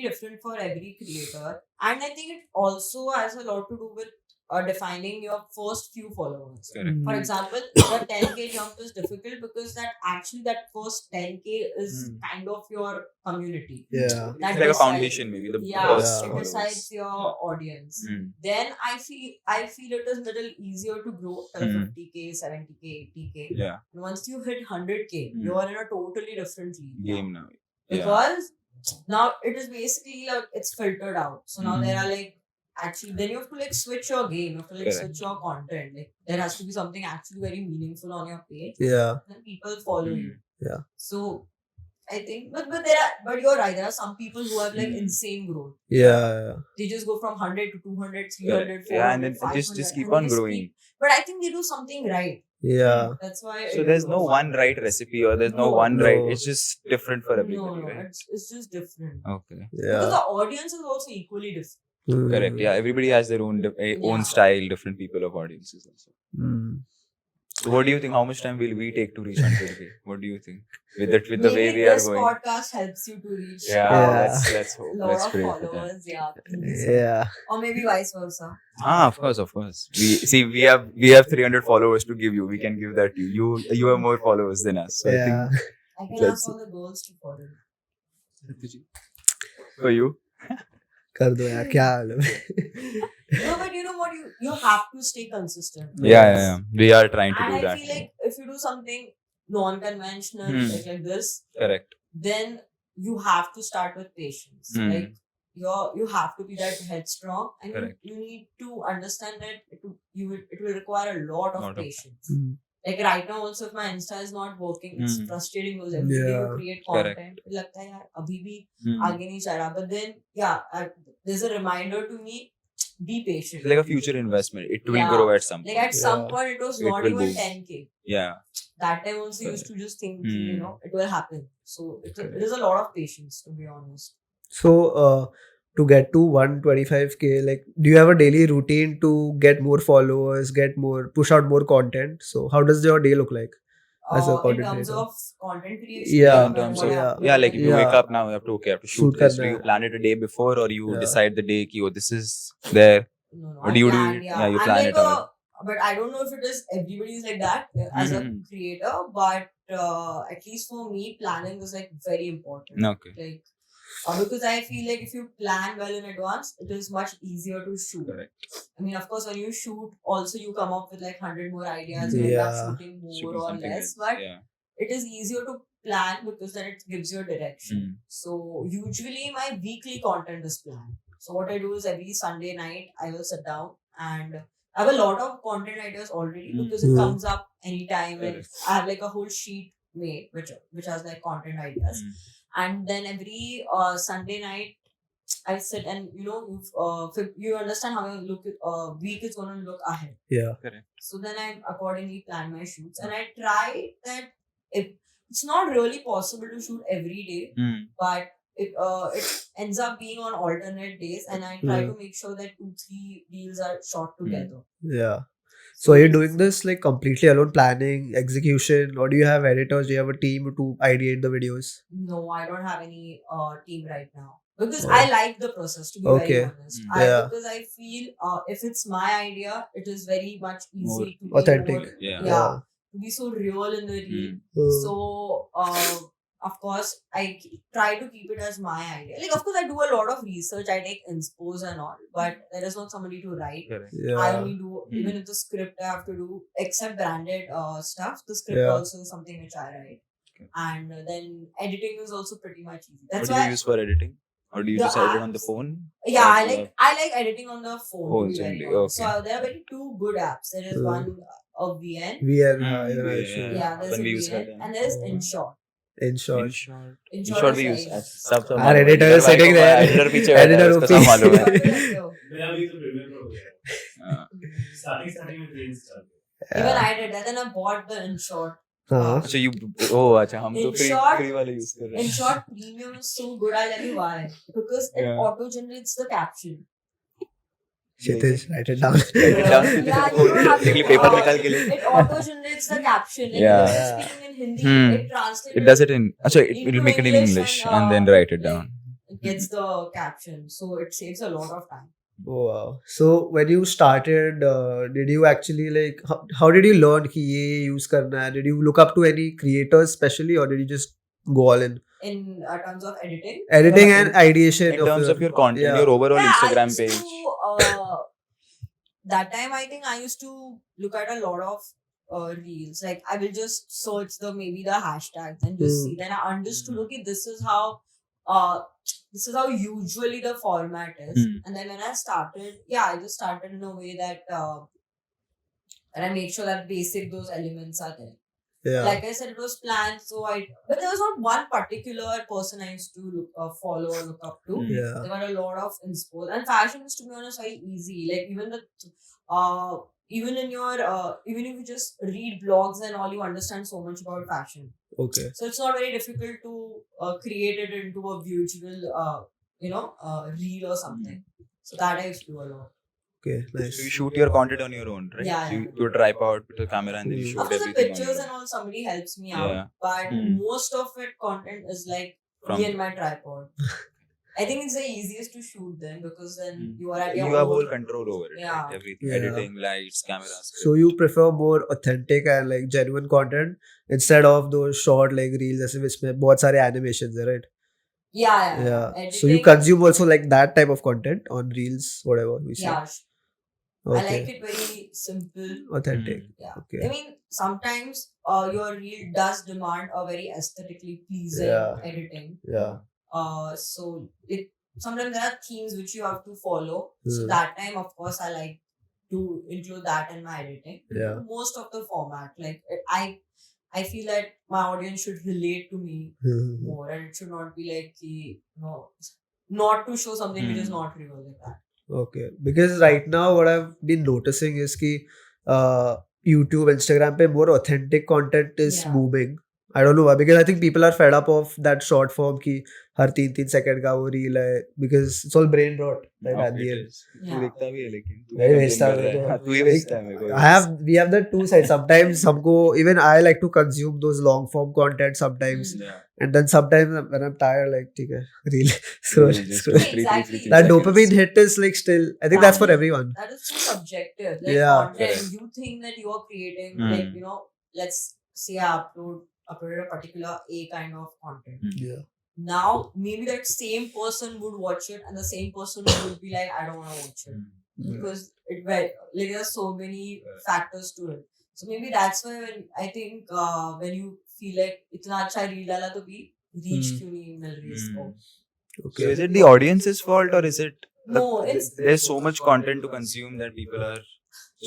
Speaker 3: different for every creator, and I think it also has a lot to do with defining your first few followers.
Speaker 2: Correct.
Speaker 3: For example, the 10K jump is difficult because that first 10K is kind of your community.
Speaker 1: Yeah.
Speaker 3: That
Speaker 2: It's like a
Speaker 3: decides-
Speaker 2: foundation, maybe the
Speaker 3: Yeah,
Speaker 2: first
Speaker 1: Yeah.
Speaker 3: it
Speaker 2: followers.
Speaker 3: decides your audience.
Speaker 2: Mm.
Speaker 3: Then I feel it is little easier to grow till 50K, 70K, 80K.
Speaker 2: Yeah,
Speaker 3: And once you hit 100K,
Speaker 2: Mm.
Speaker 3: you are in a totally different league.
Speaker 2: game now. Yeah.
Speaker 3: Because now it is basically like it's filtered out. So now there
Speaker 2: Mm.
Speaker 3: are like actually then you have to like switch your game. You have to like
Speaker 2: Correct.
Speaker 3: switch your content. Like there has to be something actually very meaningful on your page.
Speaker 1: Yeah.
Speaker 3: Then people follow
Speaker 2: Mm.
Speaker 3: you.
Speaker 1: Yeah.
Speaker 3: So I think, but you're right. There are some people who have like
Speaker 2: Mm.
Speaker 3: insane growth.
Speaker 1: Yeah.
Speaker 3: They just go from 100 to 200,
Speaker 2: Correct.
Speaker 3: 300, 400,
Speaker 2: Yeah, and then
Speaker 3: 500,
Speaker 2: just keep
Speaker 3: and
Speaker 2: on
Speaker 3: they just
Speaker 2: growing.
Speaker 3: But I think they do something right.
Speaker 1: Yeah.
Speaker 3: That's why.
Speaker 2: So
Speaker 3: it
Speaker 2: there's no
Speaker 3: goes.
Speaker 2: one right recipe or there's no
Speaker 3: No.
Speaker 2: one right.
Speaker 1: No.
Speaker 2: It's just different for
Speaker 3: No,
Speaker 2: everybody,
Speaker 3: no,
Speaker 2: right?
Speaker 3: it's just different.
Speaker 2: Okay.
Speaker 3: Because
Speaker 1: Yeah.
Speaker 3: the audience is also equally different.
Speaker 1: Mm.
Speaker 2: Correct. Yeah, everybody has their own
Speaker 3: Yeah.
Speaker 2: own style, different people of audiences also.
Speaker 1: Mm.
Speaker 2: So what do you think? How much time will we take to reach 100K? What do you think? With the way
Speaker 3: Maybe
Speaker 2: we are
Speaker 3: this
Speaker 2: going.
Speaker 3: podcast helps you to reach
Speaker 2: Yeah,
Speaker 1: Yeah.
Speaker 2: let's hope.
Speaker 3: a lot
Speaker 2: Let's
Speaker 3: of
Speaker 2: pray for that.
Speaker 3: followers. Yeah, please.
Speaker 1: Yeah.
Speaker 3: Or maybe vice versa.
Speaker 2: Of course. We have 300 followers to give you. We can give that to you. You have more followers than us. So I
Speaker 1: Yeah.
Speaker 2: think
Speaker 3: I can
Speaker 2: Let's
Speaker 3: ask all the girls to follow.
Speaker 2: for you.
Speaker 1: कर दो यार क्या हाल है?
Speaker 3: No, but you know what? You have to stay consistent.
Speaker 2: Yeah. We are trying to
Speaker 3: And
Speaker 2: do
Speaker 3: I
Speaker 2: that.
Speaker 3: feel like if you do something non-conventional like this,
Speaker 2: Correct.
Speaker 3: then you have to start with patience.
Speaker 2: Hmm.
Speaker 3: Like you have to be that headstrong, and
Speaker 2: Correct.
Speaker 3: you need to understand that it will require a lot of
Speaker 2: Lot of-
Speaker 3: patience.
Speaker 1: Mm.
Speaker 3: Like right now also if my Insta is not working, it's
Speaker 2: Hmm.
Speaker 3: frustrating because every day you
Speaker 1: Yeah.
Speaker 3: create
Speaker 2: Correct.
Speaker 3: content. फिर लगता है यार अभी भी
Speaker 2: Hmm.
Speaker 3: आगे नहीं चल रहा. But then there's a reminder to me, be patient.
Speaker 2: It's like a future investment. It will
Speaker 3: Yeah.
Speaker 2: grow at some
Speaker 3: Like
Speaker 2: point.
Speaker 3: at some
Speaker 1: Yeah.
Speaker 3: point it was
Speaker 2: It
Speaker 3: not
Speaker 2: will
Speaker 3: even
Speaker 2: boom.
Speaker 3: 10K.
Speaker 2: Yeah.
Speaker 3: That time also used to just think,
Speaker 2: Hmm.
Speaker 3: you know, it will happen. So it is a lot of patience, to be honest.
Speaker 1: So to get to 125K, like, do you have a daily routine to get more followers, push out more content? So how does your day look like as a
Speaker 3: In
Speaker 1: content
Speaker 3: terms
Speaker 1: creator?
Speaker 3: of content creation,
Speaker 1: Yeah,
Speaker 2: In terms
Speaker 3: what
Speaker 2: of
Speaker 3: have to
Speaker 2: yeah,
Speaker 3: do
Speaker 2: like if you
Speaker 3: with
Speaker 2: wake
Speaker 1: Yeah.
Speaker 2: up now, you have to shoot
Speaker 1: Shoot
Speaker 2: this. Do
Speaker 1: karna
Speaker 2: you
Speaker 1: hai.
Speaker 2: plan it a day before, or you
Speaker 1: Yeah.
Speaker 2: decide the day ki oh this is there?
Speaker 3: No,
Speaker 2: Or do you do
Speaker 3: plan,
Speaker 2: it?
Speaker 3: yeah.
Speaker 2: Yeah, you
Speaker 3: I'm
Speaker 2: plan
Speaker 3: like
Speaker 2: it out.
Speaker 3: but I don't know if it is everybody is like that as a
Speaker 2: Mhm.
Speaker 3: creator, but at least for me, planning is like very important.
Speaker 2: Okay.
Speaker 3: Like because I feel like if you plan well in advance, it is much easier to shoot.
Speaker 2: Correct.
Speaker 3: I mean, of course, when you shoot, also you come up with like 100 more ideas. You end up
Speaker 1: Yeah.
Speaker 3: shooting more
Speaker 2: Shooting
Speaker 3: or
Speaker 2: something
Speaker 3: less,
Speaker 2: else.
Speaker 3: but
Speaker 2: Yeah.
Speaker 3: it is easier to plan because then it gives you a direction.
Speaker 2: Mm.
Speaker 3: So usually my weekly content is planned. So what I do is every Sunday night I will sit down and I have a lot of content ideas already because it
Speaker 1: Mm.
Speaker 3: comes up anytime, and
Speaker 2: Correct.
Speaker 3: I have like a whole sheet made which has like content ideas.
Speaker 2: Mm.
Speaker 3: And then every Sunday night I sit and you understand how a week is going to look ahead.
Speaker 1: Yeah.
Speaker 3: So then I accordingly plan my shoots, and I try that it's not really possible to shoot every day,
Speaker 2: Mm.
Speaker 3: but it ends up being on alternate days, and I try
Speaker 1: Yeah.
Speaker 3: to make sure that 2-3 reels are shot
Speaker 2: Hmm.
Speaker 3: together.
Speaker 1: Yeah. So are you doing this like completely alone, planning, execution, or do you have editors? Do you have a team to ideate the videos?
Speaker 3: No, I don't have any team right now because
Speaker 1: Oh.
Speaker 3: I like the process, to be
Speaker 1: Okay.
Speaker 3: very honest.
Speaker 2: Mm.
Speaker 1: Yeah.
Speaker 3: Because I feel if it's my idea, it is very much easy
Speaker 2: More
Speaker 3: to be
Speaker 1: authentic.
Speaker 3: more-
Speaker 2: Yeah.
Speaker 3: yeah, to be so real in the reel.
Speaker 2: Mm.
Speaker 3: So of course I try to keep it as my idea. Like of course I do a lot of research, I take inspos and all, but there is not somebody to write.
Speaker 2: Correct.
Speaker 3: I
Speaker 1: Yeah.
Speaker 3: only do even if the script I have to do, except branded stuff. The script
Speaker 1: Yeah.
Speaker 3: also is something which I write,
Speaker 2: Okay.
Speaker 3: and then editing is also pretty much easy.
Speaker 2: What
Speaker 3: That's
Speaker 2: do
Speaker 3: why
Speaker 2: you use for editing? Or do you
Speaker 3: The
Speaker 2: just edit it on the
Speaker 3: apps.
Speaker 2: phone?
Speaker 3: yeah,
Speaker 2: Or,
Speaker 3: I like editing on the phone.
Speaker 2: Phone
Speaker 3: to be very
Speaker 2: generally,
Speaker 3: honest.
Speaker 2: okay.
Speaker 3: So there are very two good apps. There is
Speaker 1: Mm.
Speaker 3: one a VN.
Speaker 1: VN,
Speaker 2: Mm,
Speaker 1: even I
Speaker 2: yeah,
Speaker 1: should.
Speaker 3: Yeah, there's
Speaker 2: When
Speaker 3: a
Speaker 2: we use
Speaker 3: VN,
Speaker 2: that,
Speaker 3: and there's
Speaker 1: Oh.
Speaker 3: InShot.
Speaker 1: In short.
Speaker 3: InShot
Speaker 2: short
Speaker 3: is
Speaker 2: we use.
Speaker 3: like-
Speaker 2: सब
Speaker 1: Our editor is sitting there.
Speaker 2: Editor पीछे बैठा है,
Speaker 1: Editor
Speaker 2: उसको
Speaker 1: ऊपर।
Speaker 2: सब मालूम है.
Speaker 4: मेरा भी तो प्रीमियर प्रो हो गया
Speaker 2: हाँ.
Speaker 4: स्टार्टिंग में train start
Speaker 3: Even
Speaker 1: Yeah.
Speaker 3: I did that. Then I bought the InShot.
Speaker 1: हाँ.
Speaker 2: अच्छा you अच्छा हम तो
Speaker 3: In
Speaker 2: free
Speaker 3: short-
Speaker 2: free वाले use कर रहे हैं.
Speaker 3: InShot Premium is so good. I'll tell you why. Because it
Speaker 2: Yeah.
Speaker 3: auto generates the caption.
Speaker 1: Kshitij, write it down.
Speaker 2: Write it down.
Speaker 3: Yeah, you don't have to-
Speaker 2: Quickly paper निकाल के ले.
Speaker 3: It auto generates the caption. Like
Speaker 2: Yeah.
Speaker 3: if you're speaking in Hindi,
Speaker 2: Hmm.
Speaker 3: it translates.
Speaker 2: It does it in. अच्छा it will
Speaker 3: Into
Speaker 2: make it in
Speaker 3: English
Speaker 2: English
Speaker 3: and,
Speaker 2: and then write it
Speaker 3: like,
Speaker 2: down.
Speaker 3: It gets the caption, so it saves a lot of time.
Speaker 1: Oh, wow. So when you started, did you actually like how did you learn कि ये use करना है? Did you look up to any creators specially, or did you just go all in?
Speaker 3: In terms of editing.
Speaker 1: Editing and ideation.
Speaker 2: In terms of your content,
Speaker 1: yeah.
Speaker 2: your overall
Speaker 3: Yeah,
Speaker 2: Instagram
Speaker 3: I used
Speaker 2: page.
Speaker 3: To, that time I think I used to look at a lot of reels. Like I will just search maybe the hashtags and just
Speaker 1: Hmm.
Speaker 3: see. Then I understood, okay, this is how this is how usually the format is. And then when I started, I just started in a way that and I make sure that basic those elements are there.
Speaker 1: Yeah.
Speaker 3: Like I said, it was planned, but there was not one particular person I used to follow or look up to.
Speaker 1: Yeah.
Speaker 3: There were a lot of inspo, and fashion is, to be honest, very easy. Like even in your even if you just read blogs and all, you understand so much about fashion.
Speaker 1: Okay.
Speaker 3: So it's not very difficult to create it into a visual, reel or something. So that I used to do a lot.
Speaker 1: Okay.
Speaker 2: So
Speaker 1: Nice.
Speaker 2: you shoot your content on your own, right?
Speaker 3: Yeah,
Speaker 2: You
Speaker 3: yeah.
Speaker 2: put a tripod, put a camera, and then you shoot
Speaker 3: Of course, the
Speaker 2: everything. on
Speaker 3: pictures
Speaker 2: your
Speaker 3: and
Speaker 2: own.
Speaker 3: all, somebody helps me out.
Speaker 2: Yeah.
Speaker 3: But
Speaker 2: Hmm.
Speaker 3: most of it content is like
Speaker 2: From-
Speaker 3: me and my tripod. I think it's the easiest to shoot then, because then
Speaker 2: Hmm.
Speaker 3: you are at your
Speaker 2: You have
Speaker 3: own-
Speaker 2: whole control over it,
Speaker 3: Yeah.
Speaker 2: right? Everything,
Speaker 1: Yeah.
Speaker 2: editing, lights, cameras.
Speaker 1: So you prefer more authentic and like genuine content instead of those short like reels जैसे जिसमें बहुत सारे animations है, right?
Speaker 3: Yeah.
Speaker 1: Yeah.
Speaker 3: Editing,
Speaker 1: So you consume also like that type of content on reels, whatever we say.
Speaker 3: Yeah. I like
Speaker 1: Okay.
Speaker 3: it very simple.
Speaker 1: Authentic.
Speaker 3: Yeah.
Speaker 1: Okay.
Speaker 3: I mean, sometimes your reel does demand a very aesthetically pleasing
Speaker 1: Yeah.
Speaker 3: editing.
Speaker 1: Yeah.
Speaker 3: So sometimes there are themes which you have to follow. So
Speaker 1: Hmm.
Speaker 3: that time, of course, I like to include that in my editing.
Speaker 1: Yeah.
Speaker 3: Most of the format, like I feel that my audience should relate to me
Speaker 1: Hmm.
Speaker 3: more, and it should not be like not to show something which is
Speaker 2: Hmm.
Speaker 3: not real, like that.
Speaker 1: Okay. Because right now what I've been noticing is कि YouTube, Instagram पे more authentic content is
Speaker 3: Yeah.
Speaker 1: booming. I don't know why, because I think people are fed up of that short form कि हर 3-3 second का वो reel है, because it's all brain rot like at the end.
Speaker 2: तू
Speaker 3: Yeah.
Speaker 2: देखता भी है लेकिन तू
Speaker 1: नहीं
Speaker 2: ही
Speaker 1: भेजता
Speaker 2: complain कर
Speaker 1: मेरे
Speaker 2: रहा है।
Speaker 1: को।
Speaker 2: हाँ, तू ही भेजता है मेरे को।
Speaker 1: We have the two sides. Sometimes हमको even I like to consume those long form content sometimes,
Speaker 2: Yeah.
Speaker 1: and then sometimes when I'm tired, like ठीक है reel scroll.
Speaker 2: Just
Speaker 1: scroll.
Speaker 2: three
Speaker 3: Exactly.
Speaker 2: seconds.
Speaker 1: That dopamine hit is like still. I think that's for everyone.
Speaker 3: That is so subjective. Like
Speaker 1: Yeah.
Speaker 3: content, you think that you are creating,
Speaker 2: Hmm.
Speaker 3: like, let's say I uploaded a particular A kind of content.
Speaker 1: Yeah.
Speaker 3: Now, maybe that same person would watch it, and the same person would be like, I don't want to watch it. Because like there's so many factors to it. So maybe that's why when you feel like इतना अच्छा reel डाला तो भी reach क्यों नहीं मिल रही इसको?
Speaker 2: So
Speaker 1: Okay.
Speaker 2: is it the audience's fault, or is it
Speaker 3: No, it's
Speaker 2: there's so much content to consume that people are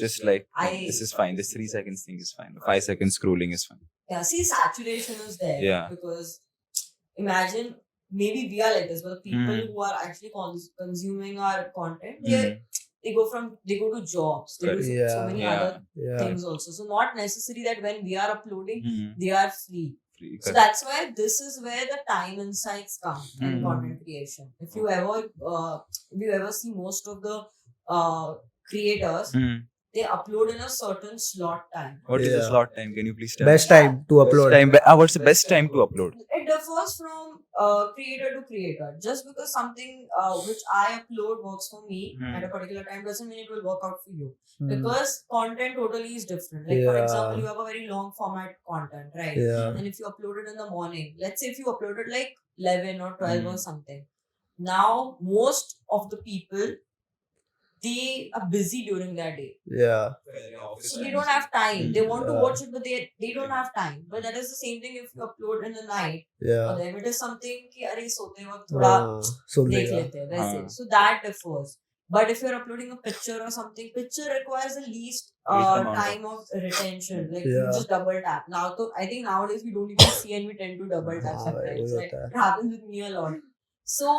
Speaker 2: just like, this is fine, this 3 seconds thing is fine, 5 seconds scrolling is fine.
Speaker 3: Yeah, see, saturation is there.
Speaker 2: Yeah.
Speaker 3: Because imagine, maybe we are like this, but the people
Speaker 2: Hmm.
Speaker 3: who are actually consuming our content,
Speaker 2: Hmm.
Speaker 3: they go to jobs, they do so
Speaker 1: Yeah.
Speaker 3: many
Speaker 2: Yeah.
Speaker 3: other
Speaker 1: Yeah.
Speaker 3: things also. So not necessary that when we are uploading,
Speaker 2: Hmm.
Speaker 3: they are free.
Speaker 2: Free,
Speaker 3: So
Speaker 2: correct.
Speaker 3: that's why this is where the time insights come in
Speaker 2: Hmm.
Speaker 3: content creation. If you ever see most of the creators,
Speaker 2: Hmm.
Speaker 3: they upload in a certain slot time.
Speaker 2: What is the
Speaker 1: Yeah.
Speaker 2: slot time? Can you please tell
Speaker 1: Best time to upload.
Speaker 2: Time, what's the best time to upload?
Speaker 3: It differs from creator to creator. Just because something which I upload works for me
Speaker 2: Hmm.
Speaker 3: at a particular time doesn't mean it will work out for you.
Speaker 1: Hmm.
Speaker 3: Because content totally is different. Like for
Speaker 1: Yeah.
Speaker 3: example, you have a very long format content, right?
Speaker 1: Yeah.
Speaker 3: And if you upload it in the morning, let's say if you uploaded like 11 or 12
Speaker 2: Hmm.
Speaker 3: or something, now most of the people, they are busy during their day.
Speaker 1: Yeah.
Speaker 3: So they don't have time. They want to
Speaker 1: Yeah.
Speaker 3: watch it, but they don't have time. But that is the same thing if you upload in the night.
Speaker 1: Yeah.
Speaker 3: For them, it is something कि अरे सोते वक्त थोड़ा
Speaker 1: सुन
Speaker 3: देख
Speaker 1: लेगा.
Speaker 3: लेते हैं वैसे.
Speaker 2: हाँ.
Speaker 3: So that differs. But if you're uploading a picture or something, picture requires the least
Speaker 2: Least amount of-
Speaker 3: time of retention. Like you
Speaker 1: Yeah.
Speaker 3: just double tap. Now, so I think nowadays we don't even see and we tend to double tap
Speaker 1: हाँ,
Speaker 3: sometimes.
Speaker 1: वही
Speaker 3: Right?
Speaker 1: होता है.
Speaker 3: It happens with me a lot. So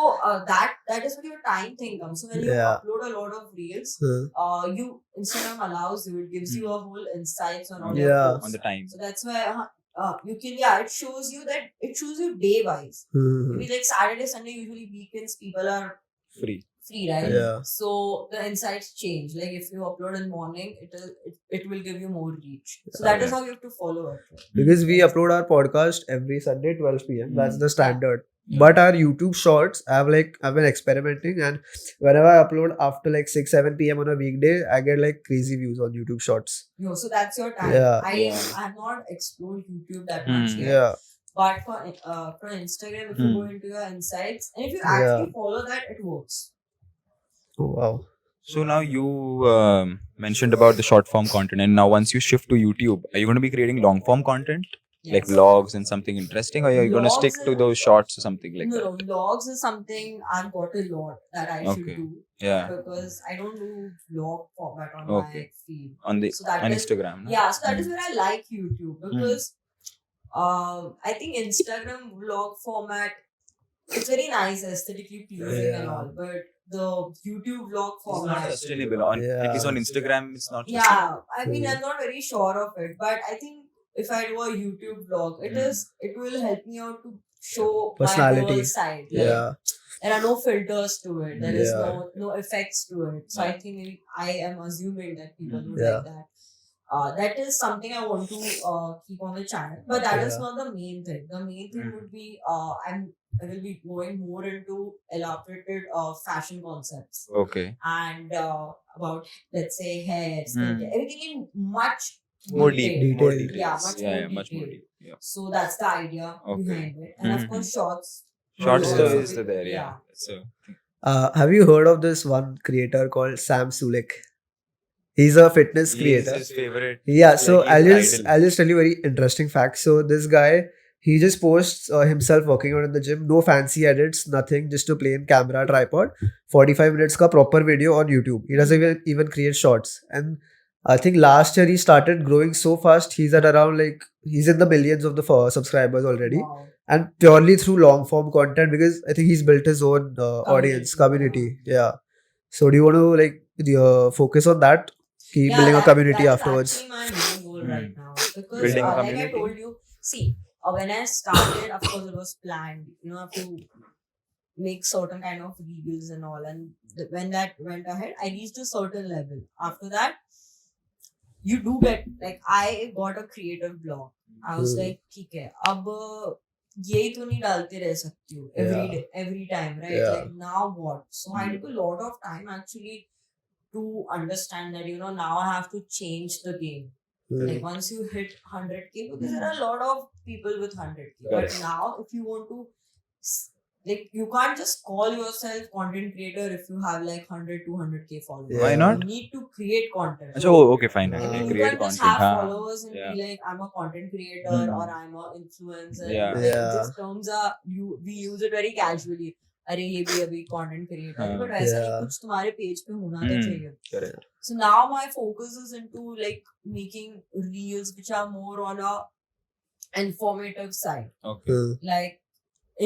Speaker 3: that is where your time thing comes. So when you
Speaker 1: Yeah.
Speaker 3: upload a lot of reels,
Speaker 1: Huh.
Speaker 3: Instagram allows you. It gives you a whole insights on all
Speaker 1: Yeah.
Speaker 3: your posts.
Speaker 2: On the time.
Speaker 3: So that's why you can it shows you day wise.
Speaker 1: Hmm.
Speaker 3: Maybe like Saturday, Sunday, usually weekends people are
Speaker 2: Free.
Speaker 3: free, right?
Speaker 1: Yeah.
Speaker 3: So the insights change. Like if you upload in morning, it will give you more reach. So that is how you have to follow it.
Speaker 1: Because we upload our podcast every Sunday 12 p.m. That's the standard.
Speaker 3: Yeah.
Speaker 1: But our YouTube shorts, I've been experimenting, and whenever I upload after like 6-7 p.m. on a weekday, I get like crazy views on YouTube shorts.
Speaker 3: No, so that's your time.
Speaker 1: Yeah.
Speaker 3: I
Speaker 2: Yeah.
Speaker 3: have not explored YouTube that
Speaker 2: Hmm.
Speaker 3: much yet.
Speaker 1: Yeah.
Speaker 3: But for Instagram, if you
Speaker 2: Hmm.
Speaker 3: go into your insights and if you actually follow that, it works.
Speaker 1: Oh, wow.
Speaker 2: So now you mentioned about the short form content, and now once you shift to YouTube, are you going to be creating long form content? Like
Speaker 3: Yes.
Speaker 2: vlogs and something interesting, or you're going to stick
Speaker 3: Vlogs
Speaker 2: to
Speaker 3: is-
Speaker 2: those shorts or something like
Speaker 3: No,
Speaker 2: that?
Speaker 3: vlogs is something I've got a lot that I should
Speaker 2: Okay.
Speaker 3: do
Speaker 2: Yeah,
Speaker 3: because I don't do vlog format on
Speaker 2: Okay.
Speaker 3: my feed.
Speaker 2: on the
Speaker 3: So that
Speaker 2: on
Speaker 3: is-
Speaker 2: Instagram. No?
Speaker 3: Yeah, so that is
Speaker 2: Mm.
Speaker 3: where I like YouTube because I think Instagram vlog format, it's very nice, aesthetically pleasing and
Speaker 1: Yeah.
Speaker 3: all, but the YouTube vlog
Speaker 2: It's not
Speaker 3: format,
Speaker 2: sustainable. At least on Instagram, it's not.
Speaker 3: yeah, I mean,
Speaker 1: Mm.
Speaker 3: I'm not very sure of it, but I think if I do a YouTube vlog, it will help me out to show my
Speaker 1: Personality.
Speaker 3: girl side. Like,
Speaker 1: Yeah.
Speaker 3: there are no filters to it. There is
Speaker 1: Yeah.
Speaker 3: no effects to it. So I think I am assuming that people would
Speaker 1: Yeah.
Speaker 3: like that. That is something I want to keep on the channel, but that is
Speaker 1: Yeah.
Speaker 3: not the main thing. The main thing would be I will be going more into elaborated fashion concepts
Speaker 2: Okay.
Speaker 3: and about, let's say, hair, skincare, everything in much
Speaker 2: More
Speaker 3: detail.
Speaker 2: deep. More
Speaker 1: Detail.
Speaker 2: details.
Speaker 3: Yeah, much more
Speaker 2: much more
Speaker 3: detail.
Speaker 2: deep. Yeah.
Speaker 3: So that's the idea
Speaker 2: Okay.
Speaker 3: behind it, and of
Speaker 2: Mhm.
Speaker 3: course, shorts.
Speaker 2: Shorts
Speaker 3: will
Speaker 2: though
Speaker 3: also
Speaker 2: is
Speaker 3: be-
Speaker 2: there. Yeah. So
Speaker 1: Have you heard of this one creator called Sam Sulek? He's a fitness
Speaker 2: he is
Speaker 1: creator.
Speaker 2: his favorite.
Speaker 1: Yeah, so
Speaker 2: like,
Speaker 1: I'll
Speaker 2: he's
Speaker 1: just
Speaker 2: idol.
Speaker 1: I'll just tell you a very interesting fact. So this guy, he just posts himself working out in the gym, no fancy edits, nothing, just a plain camera tripod, 45 minutes ka proper video on YouTube. He doesn't even create shorts. And I think last year he started growing so fast. He's at around like he's in the millions of the subscribers already,
Speaker 3: Wow.
Speaker 1: and purely through long form content because I think he's built his own audience community. Yeah. So do you want to like focus on that? Keep building a community
Speaker 3: that
Speaker 1: afterwards.
Speaker 3: is actually my main goal right now because,
Speaker 2: Building a
Speaker 3: like I
Speaker 2: community.
Speaker 3: told you, see, when I started, of course, it was planned. You know, I have to make certain kind of videos and all, and when that went ahead, I reached a certain level. After that, you do get, like, I got a creative blog. I was
Speaker 1: Hmm.
Speaker 3: like, ठीक है, अब यही तो नहीं डालते रह सकती हूँ every
Speaker 1: Yeah.
Speaker 3: day, every time, right?
Speaker 1: Yeah.
Speaker 3: Like, now what? So I took a lot of time actually to understand that, you know, now I have to change the game.
Speaker 1: Hmm.
Speaker 3: Like, once you hit 100K, because there are a lot of people with 100K,
Speaker 2: Correct.
Speaker 3: but now if you want to, like, you can't just call yourself content creator if you have like 100, 200K followers.
Speaker 1: Why
Speaker 2: not?
Speaker 3: You need to create content.
Speaker 2: Achha, okay, fine.
Speaker 1: I
Speaker 3: I mean, you
Speaker 2: Create
Speaker 3: can't just
Speaker 2: content.
Speaker 3: have
Speaker 2: हाँ.
Speaker 3: followers and
Speaker 2: Yeah.
Speaker 3: be like, I'm a content creator
Speaker 2: Hmm.
Speaker 3: or I'm a influencer.
Speaker 2: Yeah.
Speaker 3: Like,
Speaker 1: Yeah.
Speaker 3: these terms are, we use it very casually. अरे ये भी अभी content creator है,
Speaker 2: हाँ.
Speaker 3: but वैसा नहीं,
Speaker 1: Yeah.
Speaker 3: कुछ तुम्हारे पेज पे होना तो
Speaker 2: Hmm.
Speaker 3: चाहिए.
Speaker 2: Correct.
Speaker 3: So now my focus is into like making reels which are more on a informative side.
Speaker 2: Okay.
Speaker 1: Hmm.
Speaker 3: Like,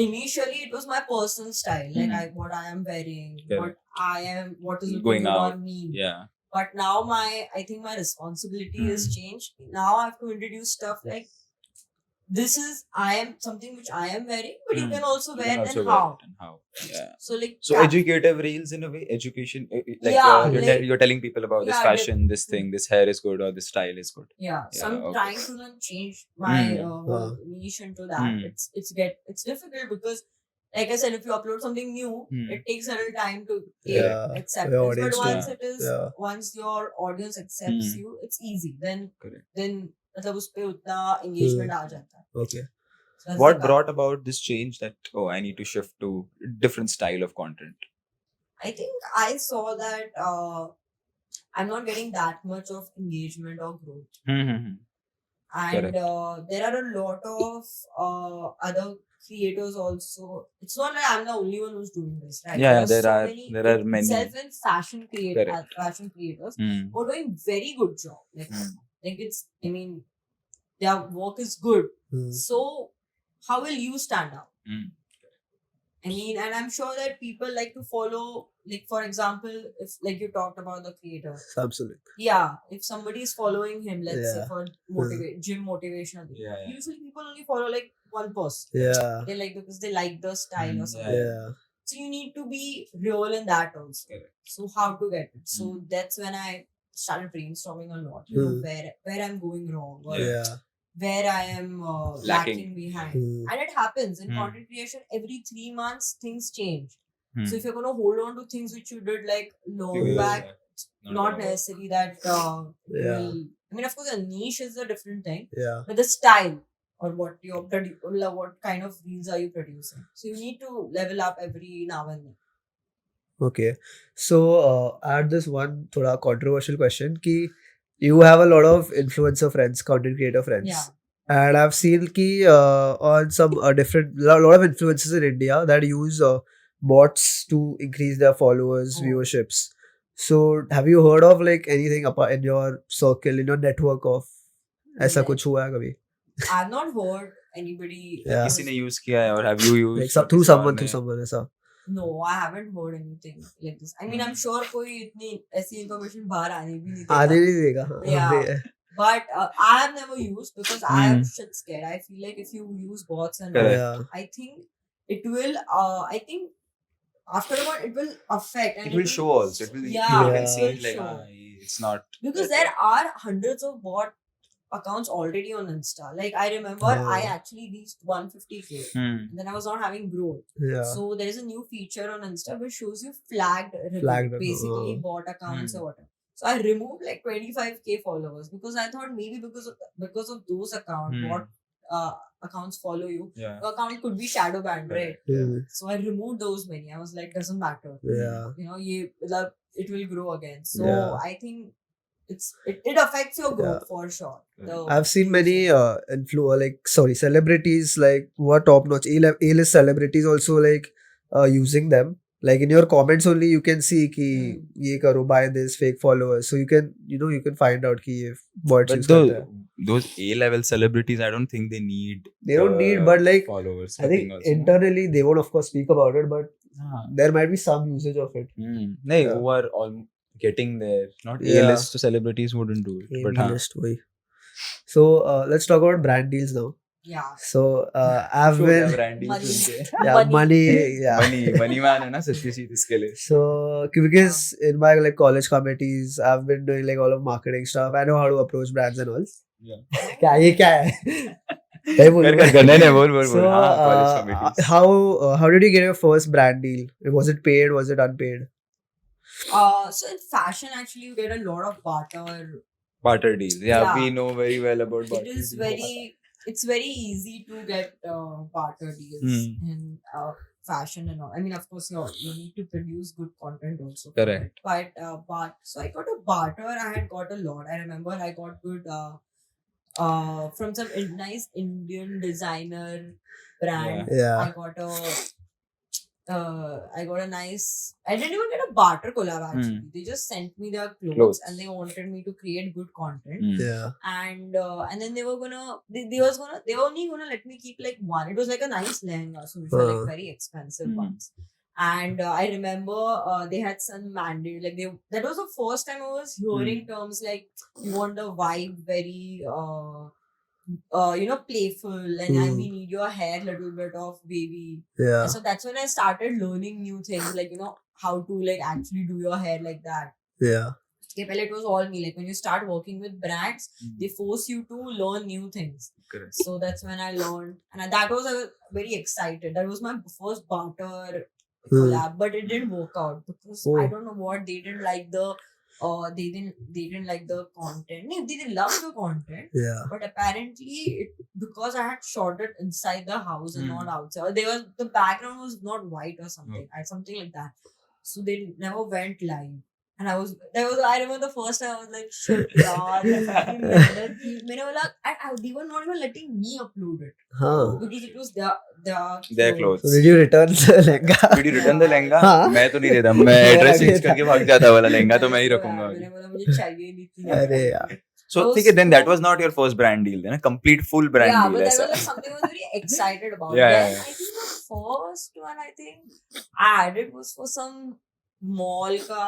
Speaker 3: initially it was my personal style, like what I am wearing,
Speaker 2: Correct.
Speaker 3: what is looking
Speaker 2: Going
Speaker 3: good
Speaker 2: out.
Speaker 3: on me.
Speaker 2: Yeah.
Speaker 3: But now I think my responsibility has changed. Now I have to introduce stuff like, this is something which I am wearing, but you can also
Speaker 2: You
Speaker 3: wear
Speaker 2: can also
Speaker 3: and
Speaker 2: wear
Speaker 3: how.
Speaker 2: it and how. Yeah.
Speaker 3: So like,
Speaker 2: So educative reels in a way, education, like
Speaker 3: Yeah,
Speaker 2: you're telling people about this
Speaker 3: Yeah,
Speaker 2: fashion, this thing, this hair is good or this style is good.
Speaker 3: yeah. So I'm
Speaker 2: Yeah, okay.
Speaker 3: trying to then change my whole niche into that.
Speaker 2: Hmm.
Speaker 3: It's difficult because, like I said, if you upload something new,
Speaker 2: Hmm.
Speaker 3: it takes a little time to
Speaker 1: Yeah.
Speaker 3: accept
Speaker 1: Your
Speaker 3: it. But
Speaker 1: audience
Speaker 3: once
Speaker 2: to-
Speaker 3: it is,
Speaker 1: Yeah.
Speaker 3: once your audience accepts
Speaker 2: Hmm.
Speaker 3: you, it's easy.
Speaker 2: Correct.
Speaker 3: Then मतलब उस पे उतना engagement आ जाता है.
Speaker 1: Okay.
Speaker 3: So that's
Speaker 2: What
Speaker 3: the
Speaker 2: brought about this change that, oh, I need to shift to different style of content?
Speaker 3: I think I saw that I'm not getting that much of engagement or growth.
Speaker 2: Mm-hmm.
Speaker 3: And there are a lot of other creators also. It's not like I'm the only one who's doing this, right?
Speaker 2: Yeah,
Speaker 3: There
Speaker 2: there are
Speaker 3: like,
Speaker 2: many.
Speaker 3: self and fashion
Speaker 2: Correct.
Speaker 3: fashion creators
Speaker 2: Mm.
Speaker 3: who are doing very good job. Like,
Speaker 2: Mm.
Speaker 3: like it's, I mean, their work is good.
Speaker 1: Hmm.
Speaker 3: So how will you stand out?
Speaker 2: Mm.
Speaker 3: I mean, and I'm sure that people like to follow, like, for example, if like you talked about the creator.
Speaker 1: Sam Sulek.
Speaker 3: Yeah, if somebody is following him, let's say
Speaker 1: Yeah.
Speaker 3: for gym motivational.
Speaker 2: Yeah, yeah.
Speaker 3: Usually people only follow like one person.
Speaker 1: Yeah.
Speaker 3: They like because they like the style or
Speaker 2: Mm,
Speaker 3: something.
Speaker 1: Yeah.
Speaker 3: So you need to be real in that also.
Speaker 2: Correct.
Speaker 3: So how to get it? So that's when I started brainstorming a lot. You know, where I'm going wrong or
Speaker 1: Yeah.
Speaker 3: where I am lacking behind.
Speaker 1: Hmm.
Speaker 3: And it happens in
Speaker 2: Hmm.
Speaker 3: content creation. Every 3 months, things change.
Speaker 2: Hmm.
Speaker 3: So if you're gonna hold on to things which you did like long
Speaker 2: Yeah.
Speaker 3: back, not
Speaker 2: about-
Speaker 3: necessarily that
Speaker 1: Yeah.
Speaker 3: I mean, of course, a niche is a different thing,
Speaker 1: Yeah.
Speaker 3: but the style or what what kind of reels are you producing? So you need to level up every now and then.
Speaker 1: Okay. So I had this one thoda controversial question ki you have a lot of influencer friends, content creator friends.
Speaker 3: Yeah.
Speaker 1: And I've seen ki on some different lot of influencers in India that use bots to increase their followers,
Speaker 3: Oh.
Speaker 1: viewerships. So have you heard of like anything apart in your circle, in your network of ऐसा
Speaker 3: Like,
Speaker 1: कुछ हुआ है कभी?
Speaker 3: I've not heard anybody.
Speaker 1: Yeah.
Speaker 2: किसी ने use किया है और have you used?
Speaker 1: Like through
Speaker 2: किसी और
Speaker 1: someone,
Speaker 2: ने?
Speaker 1: through someone ऐसा.
Speaker 3: No, I haven't heard anything like this. I mean, I'm sure कोई इतनी ऐसी information बाहर आने भी नहीं
Speaker 1: आने
Speaker 3: देगा.
Speaker 1: नहीं देगा. हाँ.
Speaker 3: Yeah. But I have never used because I am shit scared. I feel like if you use bots and all,
Speaker 2: Correct.
Speaker 1: Yeah.
Speaker 3: I think it will. I think after a while it will affect. And
Speaker 2: It will show also. It will.
Speaker 3: Yeah,
Speaker 2: You can
Speaker 1: it
Speaker 2: see
Speaker 3: will
Speaker 2: it like
Speaker 3: show.
Speaker 2: it's not.
Speaker 3: Because there are hundreds of bot accounts already on Insta. Like I remember, I actually reached 150k, and then I was not having growth.
Speaker 1: Yeah.
Speaker 3: So there is a new feature on Insta which shows you flagged,
Speaker 1: Flagged,
Speaker 3: basically bot accounts or whatever. So I removed like 25k followers because I thought maybe because of those accounts, bot accounts follow you.
Speaker 2: Yeah.
Speaker 3: Your account could be shadow banned, right?
Speaker 1: Yeah.
Speaker 3: So I removed those many. I was like, doesn't matter.
Speaker 1: Yeah.
Speaker 3: You know, it will grow again. So
Speaker 1: Yeah.
Speaker 3: I think it affects your growth for sure.
Speaker 1: I've seen many celebrities like who are top notch A-list celebrities also like using them. Like in your comments only you can see कि ये करो, buy this, fake followers. So you can find out कि ये bots
Speaker 2: But
Speaker 1: use करते हैं.
Speaker 2: those A-level celebrities, I don't think they need.
Speaker 1: They don't need, but like
Speaker 2: followers.
Speaker 1: I think
Speaker 2: also.
Speaker 1: internally they won't of course speak about it, but there might be some usage of it.
Speaker 2: No,
Speaker 1: Yeah.
Speaker 2: who are all getting there. Not
Speaker 1: Yeah.
Speaker 2: A-list celebrities wouldn't do it. But
Speaker 1: A-list वही. So let's talk about brand deals now.
Speaker 3: Yeah.
Speaker 1: So I've been money
Speaker 2: money man है ना सच्ची इसके लिए.
Speaker 1: So because in my like college committees I've been doing like all of marketing stuff. I know how to approach brands and all.
Speaker 2: Yeah.
Speaker 1: क्या ये क्या है? नहीं बोल
Speaker 2: नहीं बोल
Speaker 1: So
Speaker 2: हाँ, college committees.
Speaker 1: how did you get your first brand deal? Was it paid? Was it unpaid?
Speaker 3: So in fashion, actually, you get a lot of
Speaker 2: Barter deals. Yeah,
Speaker 3: Yeah.
Speaker 2: we know very well about barter
Speaker 3: It is
Speaker 2: deals.
Speaker 3: it's very easy to get barter deals in fashion and all. I mean, of course, you need to produce good content also.
Speaker 2: Correct.
Speaker 3: But so I got a barter. I had got a lot. I remember I got good from some nice Indian designer brand.
Speaker 1: Yeah.
Speaker 3: I got a nice. I didn't even get a barter collab actually. They just sent me their clothes and they wanted me to create good content.
Speaker 1: Yeah.
Speaker 3: And then they were only gonna let me keep like one. It was like a nice lehenga, so which were like very expensive ones. And I remember they had some mandate, like that was the first time I was hearing terms like you want the vibe very playful, and I mean need your hair little bit of wavy.
Speaker 1: Yeah.
Speaker 3: And so that's when I started learning new things, like how to like actually do your hair like that.
Speaker 1: Yeah.
Speaker 3: Okay, well, it was all me. Like when you start working with brands, they force you to learn new things.
Speaker 2: Correct.
Speaker 3: So that's when I learned, and I was very excited. That was my first barter collab, but it didn't work out because I don't know what they didn't like they didn't like the content. No, they didn't love the content.
Speaker 1: Yeah.
Speaker 3: But apparently, because I had shot it inside the house and not outside, the background was not white or something, something like that. So they never went live. And I remember the first time I was like, shit, yaar, they were not even letting me upload it.
Speaker 1: Huh.
Speaker 3: Because it was
Speaker 2: Their clothes.
Speaker 1: So did you return the lehenga?
Speaker 2: Did you return the lehenga?
Speaker 1: हाँ.
Speaker 2: मैं तो नहीं देता. मैं address change करके भाग जाता वाला लहंगा तो मैं ही रखूंगा.
Speaker 3: मैंने बोला मुझे चाहिए नहीं थी.
Speaker 1: अरे यार.
Speaker 2: So think then that was not your first brand deal, then a complete full brand
Speaker 3: yeah,
Speaker 2: deal.
Speaker 3: but that
Speaker 2: ऐसा.
Speaker 3: was like something I was very excited about.
Speaker 2: Yeah,
Speaker 3: Then
Speaker 2: yeah.
Speaker 3: I think the first one I added was for some mall ka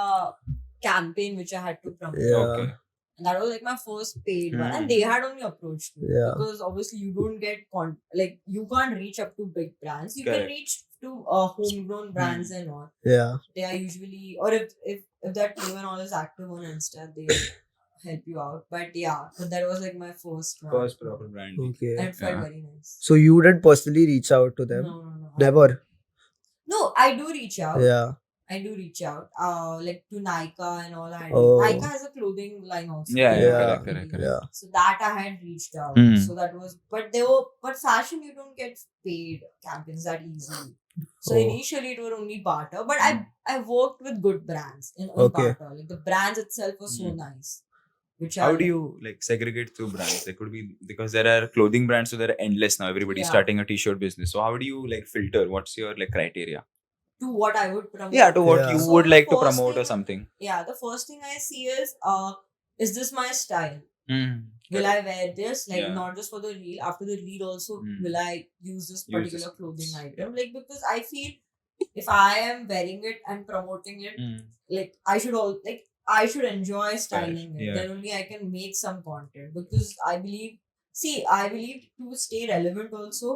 Speaker 3: campaign which I had to promote.
Speaker 1: Yeah.
Speaker 2: Okay.
Speaker 3: And that was like my first paid one, and they had only approached me
Speaker 1: Yeah.
Speaker 3: because obviously you don't get you can't reach up to big brands. You
Speaker 2: Correct.
Speaker 3: can reach to homegrown brands and all.
Speaker 1: Yeah.
Speaker 3: They are usually, or if that team and all is active on Insta, they help you out. But that was like my first one.
Speaker 2: First proper brand deal.
Speaker 1: Okay.
Speaker 3: And it felt
Speaker 2: Yeah.
Speaker 3: very nice.
Speaker 1: So you didn't personally reach out to them?
Speaker 3: No.
Speaker 1: Never.
Speaker 3: No, I do reach out.
Speaker 1: Yeah.
Speaker 3: I do reach out. Like to Nykaa and all.
Speaker 1: Oh.
Speaker 3: Nykaa has a clothing line also.
Speaker 2: Yeah, correct.
Speaker 1: Yeah.
Speaker 3: So that I had reached out. So that was, but fashion you don't get paid campaigns that easily. So
Speaker 1: Oh.
Speaker 3: initially it was only barter, but I worked with good brands in
Speaker 1: Okay.
Speaker 3: barter. Like the brands itself was so nice. which
Speaker 2: How
Speaker 3: are
Speaker 2: do you like segregate through brands? There could be, because there are clothing brands, so they're endless now. Everybody's
Speaker 3: Yeah.
Speaker 2: starting a t-shirt business. So how do you like filter? What's your like criteria?
Speaker 3: to what I would promote.
Speaker 2: Yeah, to what
Speaker 1: Yeah.
Speaker 2: you
Speaker 3: So
Speaker 2: would
Speaker 3: the
Speaker 2: like to
Speaker 3: first
Speaker 2: promote or
Speaker 3: thing-
Speaker 2: something.
Speaker 3: Yeah, the first thing I see is this my style?
Speaker 2: Mm.
Speaker 3: Will I wear this? Like
Speaker 2: Yeah.
Speaker 3: not just for the reel. After the reel also,
Speaker 2: Mm.
Speaker 3: will I use this
Speaker 2: Use
Speaker 3: particular
Speaker 2: this.
Speaker 3: clothing
Speaker 2: Yeah.
Speaker 3: item? Like because I feel if I am wearing it and promoting it,
Speaker 2: Mm.
Speaker 3: like I should enjoy styling it.
Speaker 2: Yeah.
Speaker 3: Then only I can make some content because I believe to stay relevant also,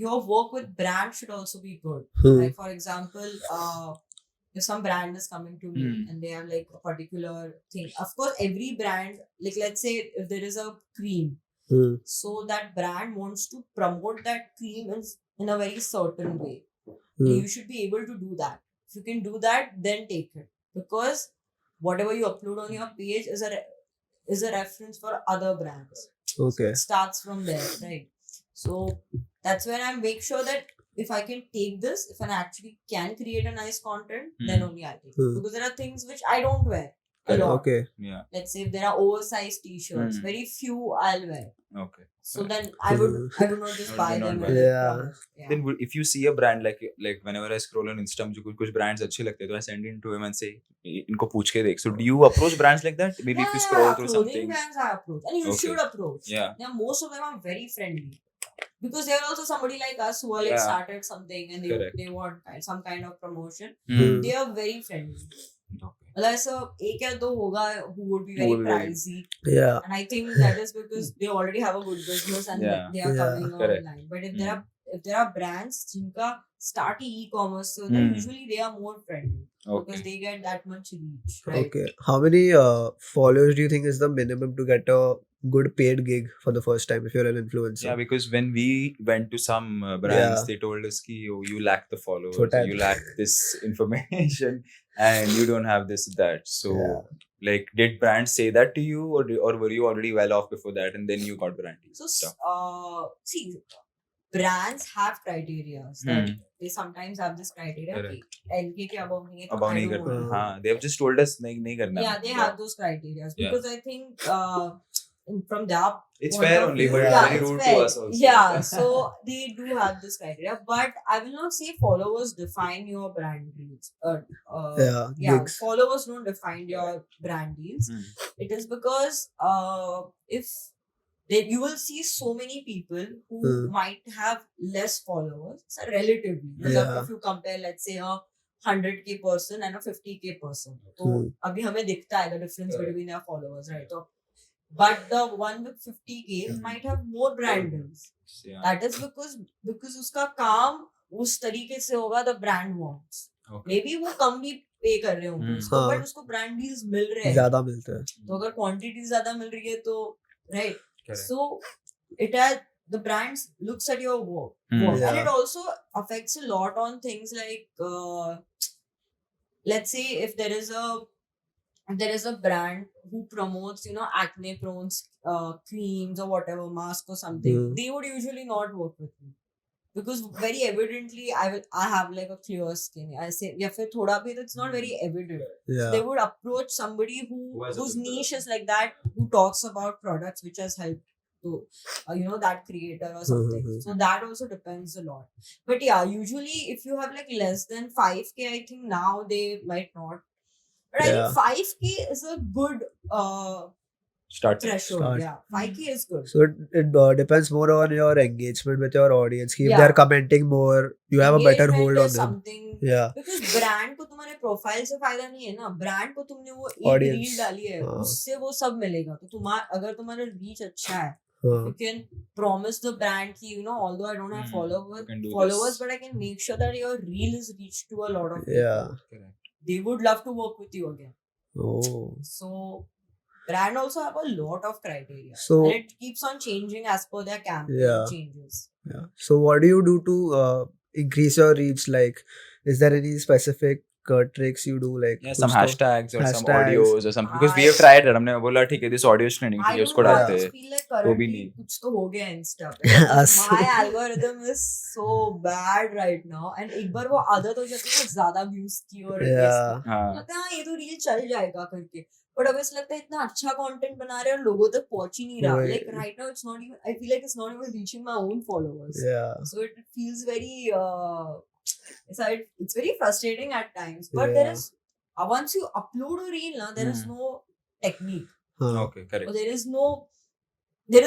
Speaker 3: your work with brand should also be good. Like for example, if some brand is coming to me and they have like a particular thing, of course every brand, like let's say if there is a cream, so that brand wants to promote that cream in a very certain way. You should be able to do that. If you can do that, then take it, because whatever you upload on your page is a reference for other brands.
Speaker 1: Okay.
Speaker 3: It starts from there, right? So that's when I make sure that if I can take this, if I actually can create a nice content, then only I take it. Because there are things which I don't wear a lot.
Speaker 1: Okay.
Speaker 2: Yeah.
Speaker 3: Let's say if there are oversized t-shirts, very few I'll wear.
Speaker 2: Okay.
Speaker 3: So then I would not just
Speaker 2: I
Speaker 3: buy
Speaker 2: would
Speaker 3: them.
Speaker 2: not
Speaker 3: and
Speaker 1: buy.
Speaker 3: like
Speaker 1: Yeah.
Speaker 3: promote. Yeah.
Speaker 2: Then if you see a brand like whenever I scroll on Insta, मुझे कुछ brands अच्छे लगते हैं, तो I send it to him and say, इनको पूछ के देख. So do you approach brands like that? Maybe if you scroll through
Speaker 3: clothing
Speaker 2: something.
Speaker 3: brands I approach, and you
Speaker 2: Okay.
Speaker 3: should approach.
Speaker 2: Yeah.
Speaker 3: Now most of them are very friendly, because they are also somebody like us who are like
Speaker 2: Yeah.
Speaker 3: started something and
Speaker 2: Correct.
Speaker 3: they want some kind of promotion.
Speaker 2: Mm.
Speaker 3: They are very friendly.
Speaker 2: Okay.
Speaker 3: Like so, एक या दो होगा who would be
Speaker 2: Who
Speaker 3: very
Speaker 2: will be very-
Speaker 3: pricey,
Speaker 1: Yeah.
Speaker 3: and I think that is because they already have a good business and
Speaker 2: Yeah.
Speaker 3: they are
Speaker 1: Yeah.
Speaker 3: coming
Speaker 2: Correct.
Speaker 3: online. But if there are brands जिनका start he e-commerce, so then usually they are more friendly because
Speaker 2: Okay.
Speaker 3: they get that much reach, right?
Speaker 1: Okay. How many followers do you think is the minimum to get a good paid gig for the first time if you're an influencer?
Speaker 2: Yeah, because when we went to some brands,
Speaker 1: Yeah.
Speaker 2: they told us ki, oh, you lack the followers,
Speaker 1: So that-
Speaker 2: you lack this information, and you don't have this that. So,
Speaker 1: Yeah.
Speaker 2: like, did brands say that to you, or were you already well off before that, and then you got brand deals?
Speaker 3: So see, brands have criteria. That they sometimes have this criteria.
Speaker 2: Correct.
Speaker 3: कि LK के above नहीं है तो
Speaker 2: Above
Speaker 3: I
Speaker 2: नहीं
Speaker 3: don't
Speaker 2: करना.
Speaker 3: want.
Speaker 2: हाँ, they have just told us नहीं करना.
Speaker 3: Yeah, they have those criteria because I think from their
Speaker 2: It's
Speaker 3: point
Speaker 2: fair
Speaker 3: of
Speaker 2: only,
Speaker 3: view-
Speaker 2: but
Speaker 3: yeah,
Speaker 2: it's very
Speaker 3: it's
Speaker 2: rude
Speaker 3: fair.
Speaker 2: to us also.
Speaker 3: Yeah, so they do have this criteria, but I will not say followers define your brand deals.
Speaker 1: Yeah, gigs.
Speaker 3: Followers don't define your brand deals. It is because if you will see so many people who might have less followers, so relatively.
Speaker 1: Yeah.
Speaker 3: If you compare, let's say a 100K person and a 50K person, तो अभी हमें दिखता है the difference between their followers, right? So, but the one with 50K might have more brand deals.
Speaker 2: Yeah.
Speaker 3: That is because उसका काम उस तरीके से होगा the brand wants.
Speaker 2: Okay.
Speaker 3: Maybe वो कम भी पे कर रहे होंगे उसको,
Speaker 1: हाँ.
Speaker 3: but उसको brand deals मिल रहे हैं.
Speaker 1: ज्यादा मिलते हैं.
Speaker 3: तो अगर quantity ज्यादा मिल रही है तो right.
Speaker 2: Correct.
Speaker 3: So it has the brands looks at your work, and
Speaker 1: Yeah.
Speaker 3: it also affects a lot on things like let's say if there is a brand who promotes acne prone creams or whatever, mask or something, they would usually not work with me because very evidently I have like a clear skin. I say या फिर थोड़ा भी it's not very evident.
Speaker 1: Yeah.
Speaker 3: They would approach somebody
Speaker 2: Who has a
Speaker 3: whose
Speaker 2: good
Speaker 3: niche is like that, who talks about products which has helped to that creator or something. So that also depends a lot. But yeah, usually if you have like less than 5K, I think now they might not. But I think 5K is a good
Speaker 2: Start.
Speaker 3: threshold.
Speaker 1: Start.
Speaker 3: Yeah, 5K is good.
Speaker 1: So it depends more on your engagement with your audience. If
Speaker 3: Yeah.
Speaker 1: they're commenting more, you have a better
Speaker 3: Engagement
Speaker 1: hold on
Speaker 3: is
Speaker 1: them.
Speaker 3: something.
Speaker 1: Yeah.
Speaker 3: Because brand को तुम्हारे profile से फायदा नहीं है ना. Brand को तुमने वो एक
Speaker 1: Audience.
Speaker 3: रील डाली है,
Speaker 1: हाँ.
Speaker 3: उससे वो सब मिलेगा. तो अगर तुम्हारा रीच अच्छा है,
Speaker 1: हाँ.
Speaker 3: you can promise the brand ki, although I don't have
Speaker 2: You can do
Speaker 3: followers,
Speaker 2: this.
Speaker 3: but I can make sure that your reel is reached to a lot of people.
Speaker 1: Yeah.
Speaker 2: Correct.
Speaker 3: They would love to work with you again.
Speaker 1: Oh.
Speaker 3: So brand also have a lot of criteria.
Speaker 1: So-
Speaker 3: and it keeps on changing as per their campaign
Speaker 1: Yeah.
Speaker 3: changes.
Speaker 1: Yeah. So what do you do to increase your reach? Like, is there any specific tricks you do? Like,
Speaker 2: Yeah, some
Speaker 1: कुछ तो-
Speaker 2: hashtags or some
Speaker 1: hashtags.
Speaker 2: audios or something. Because we have tried it. हमने बोला ठीक है, this audio is trending.
Speaker 3: I
Speaker 2: ठीक है,
Speaker 3: don't
Speaker 2: उसको
Speaker 3: know, I
Speaker 2: डालते
Speaker 3: just
Speaker 2: हैं.
Speaker 3: feel like
Speaker 2: भी
Speaker 3: currently
Speaker 2: नहीं.
Speaker 3: कुछ तो हो गया Insta पे.
Speaker 1: Us.
Speaker 3: My algorithm is so bad right now. And एक बार वो आदत हो जाती है ना ज्यादा views की और
Speaker 1: Yeah.
Speaker 2: हाँ.
Speaker 3: लगता है हाँ, ये तो रील चल जाएगा करके. but अब ऐसा लगता है इतना अच्छा content बना रहे हैं और लोगों तक पहुंच ही नहीं रहा.
Speaker 1: Right.
Speaker 3: Like right now, it's not even. I feel like it's not even reaching my own followers.
Speaker 1: Yeah.
Speaker 3: So it feels very. It's very frustrating at times. But there
Speaker 1: Yeah.
Speaker 3: is once you upload a reel, now there is no technique.
Speaker 2: Okay, correct.
Speaker 3: Or there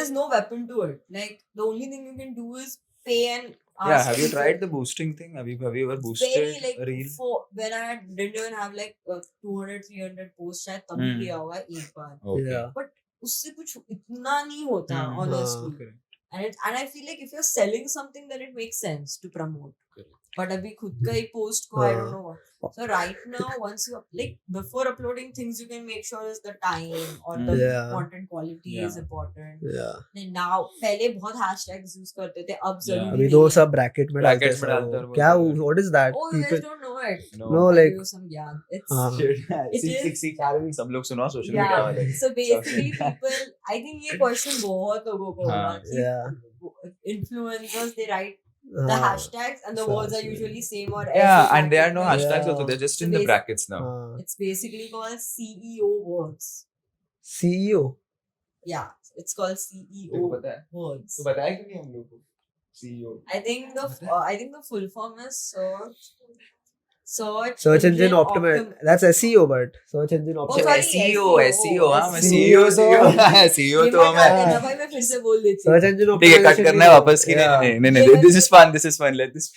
Speaker 3: is no weapon to it. Like the only thing you can do is pay and ask.
Speaker 2: Yeah, have you
Speaker 3: people.
Speaker 2: tried the boosting thing? Have you ever boosted
Speaker 3: Very like
Speaker 2: a reel?
Speaker 3: for when I didn't even have like 200-300 posts शायद तभी
Speaker 2: Hmm.
Speaker 3: किया होगा एक बार.
Speaker 2: Okay.
Speaker 1: Yeah.
Speaker 3: उससे कुछ इतना नहीं होता
Speaker 2: Hmm.
Speaker 3: honestly.
Speaker 2: Correct.
Speaker 3: And I feel like if you're selling something then it makes sense to promote.
Speaker 2: Correct.
Speaker 3: But अभी खुद का ही post को I don't
Speaker 1: हाँ.
Speaker 3: know what. So right now once you like before uploading things you can make sure is the time or the
Speaker 1: Yeah.
Speaker 3: content quality is
Speaker 2: Yeah.
Speaker 3: important.
Speaker 1: Yeah.
Speaker 3: And now पहले बहुत hashtags use करते थे अब जरूरी
Speaker 1: अभी
Speaker 3: नहीं
Speaker 1: तो
Speaker 3: है.
Speaker 1: सब ब्रैकेट में डालते
Speaker 2: Brackets में
Speaker 1: हैं
Speaker 2: डालते हैं
Speaker 1: सब.
Speaker 2: और
Speaker 1: क्या
Speaker 2: बोलते हैं.
Speaker 1: what is that?
Speaker 3: Oh, you
Speaker 1: People
Speaker 3: guys don't know it.
Speaker 2: No.
Speaker 1: no
Speaker 3: I'll
Speaker 1: like
Speaker 3: give you some ज्ञान. It's
Speaker 1: हाँ.
Speaker 3: It is-
Speaker 2: सीख रहे हैं, सब लोग सुनो सोशल मीडिया
Speaker 3: yeah.
Speaker 2: वाले.
Speaker 3: So basically, people. I think ये question बहुत लोगों को होगा
Speaker 2: हाँ.
Speaker 3: कि
Speaker 1: Yeah.
Speaker 3: influencers they write the
Speaker 1: हाँ.
Speaker 3: hashtags and the words are
Speaker 1: Exactly.
Speaker 3: usually same or
Speaker 2: Yeah,
Speaker 3: ऐसे
Speaker 2: and there are no
Speaker 3: bracket में.
Speaker 2: hashtags
Speaker 1: Yeah.
Speaker 2: also. They're just
Speaker 3: So
Speaker 2: in the
Speaker 3: basic-
Speaker 2: brackets now.
Speaker 1: हाँ.
Speaker 3: It's basically called CEO words.
Speaker 1: CEO.
Speaker 3: Yeah, it's called CEO
Speaker 2: पता है?
Speaker 3: words.
Speaker 2: तो बताया क्यों नहीं हम लोग को? CEO.
Speaker 3: I think the full form is search
Speaker 1: Engine optimize. That's SEO, but search engine
Speaker 3: Oh,
Speaker 1: optimize.
Speaker 3: sorry,
Speaker 2: SEO हाँ मैं
Speaker 1: CEO
Speaker 2: CEO
Speaker 1: तो-
Speaker 2: CEO
Speaker 3: ये
Speaker 2: तो
Speaker 3: मत
Speaker 2: मैं
Speaker 3: डाल देना भाई मैं फिर से बोल देती हूँ.
Speaker 1: Search engine
Speaker 2: ठीक है कट
Speaker 1: optimization
Speaker 2: करना है
Speaker 1: भी
Speaker 2: वापस की
Speaker 1: Yeah.
Speaker 2: नहीं this is fun let this